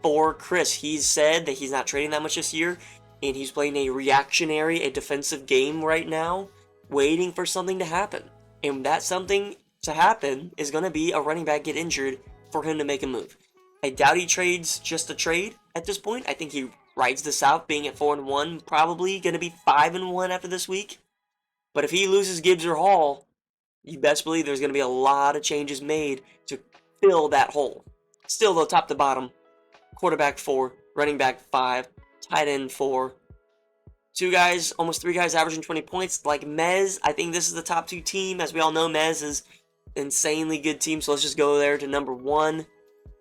for Chris. He's said that he's not trading that much this year, and he's playing a reactionary, a defensive game right now, waiting for something to happen. And that something to happen is going to be a running back get injured for him to make a move. I doubt he trades just a trade at this point. I think he rides this out, being at 4-1, probably going to be 5-1 after this week. But if he loses Gibbs or Hall, you best believe there's going to be a lot of changes made to fill that hole. Still, though, top to bottom, quarterback 4, running back 5, tight end 4. 2 guys, almost 3 guys averaging 20 points. Like Mez, I think this is the top 2 team. As we all know, Mez is insanely good team, so let's just go there to number 1.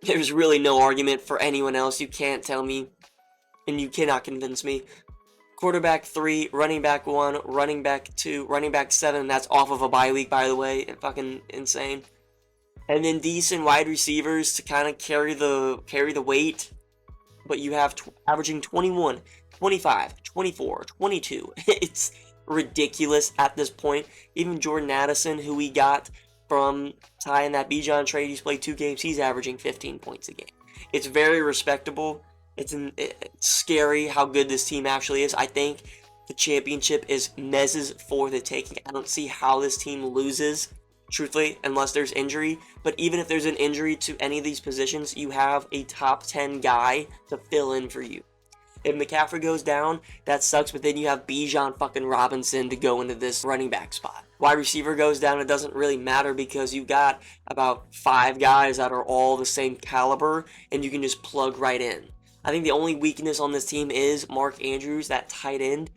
There's really no argument for anyone else. You can't tell me, and you cannot convince me. Quarterback 3, running back 1, running back 2, running back 7. That's off of a bye week, by the way. Fucking insane. And then decent wide receivers to kind of carry the weight. But you have averaging 21, 25, 24, 22. It's ridiculous at this point. Even Jordan Addison, who we got from tying that Bijan trade, he's played 2 games, he's averaging 15 points a game. It's very respectable. It's scary how good this team actually is. I think the championship is Mez's for the taking. I don't see how this team loses, truthfully, unless there's injury. But even if there's an injury to any of these positions, you have a top 10 guy to fill in for you. If McCaffrey goes down, that sucks, but then you have Bijan fucking Robinson to go into this running back spot. Wide receiver goes down, it doesn't really matter because you've got about 5 guys that are all the same caliber, and you can just plug right in. I think the only weakness on this team is Mark Andrews, that tight end.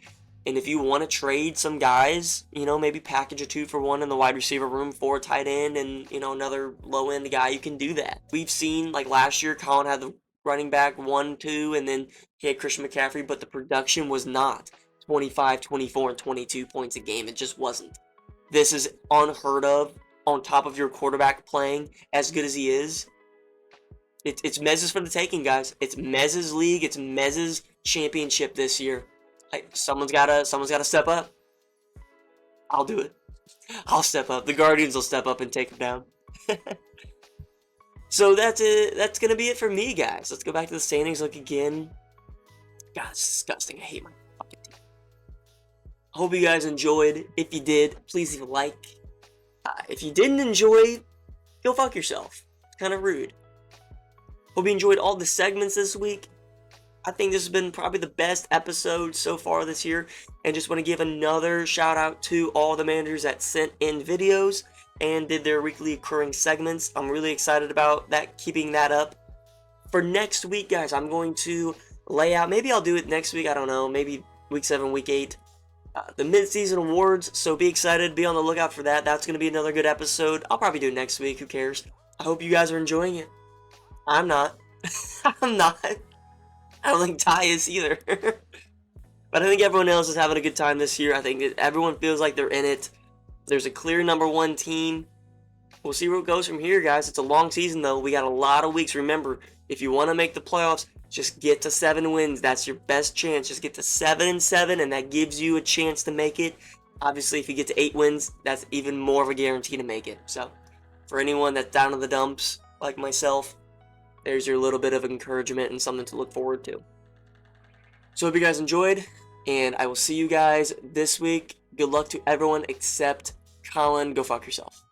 And if you want to trade some guys, maybe package a 2-for-1 in the wide receiver room for a tight end and, another low-end guy, you can do that. We've seen, like last year, Colin had the running back 1-2, and then he had Christian McCaffrey, but the production was not 25, 24, and 22 points a game. It just wasn't. This is unheard of on top of your quarterback playing as good as he is. It's Mez's for the taking, guys. It's Mez's league. It's Mez's championship this year. Someone's gotta step up. I'll do it. I'll step up. The Guardians will step up and take him down. So that's it. That's gonna be it for me, guys. Let's go back to the standings. Look again. God, it's disgusting. I hate my fucking team. I hope you guys enjoyed. If you did, please leave a like. If you didn't enjoy, go fuck yourself. It's kind of rude. Hope you enjoyed all the segments this week. I think this has been probably the best episode so far this year. And just want to give another shout out to all the managers that sent in videos and did their weekly occurring segments. I'm really excited about that, keeping that up. For next week, guys, I'm going to lay out, maybe I'll do it next week, I don't know, maybe week 7, week 8, the mid-season awards, so be excited, be on the lookout for that. That's going to be another good episode. I'll probably do it next week, who cares. I hope you guys are enjoying it. I'm not. I'm not. I don't think Ty is either. But I think everyone else is having a good time this year. I think everyone feels like they're in it. There's a clear number 1 team. We'll see where it goes from here, guys. It's a long season, though. We got a lot of weeks. Remember, if you want to make the playoffs, just get to 7 wins. That's your best chance. Just get to 7-7, and that gives you a chance to make it. Obviously, if you get to 8 wins, that's even more of a guarantee to make it. So, for anyone that's down in the dumps, like myself, there's your little bit of encouragement and something to look forward to. So, hope you guys enjoyed, and I will see you guys this week. Good luck to everyone except Colin. Go fuck yourself.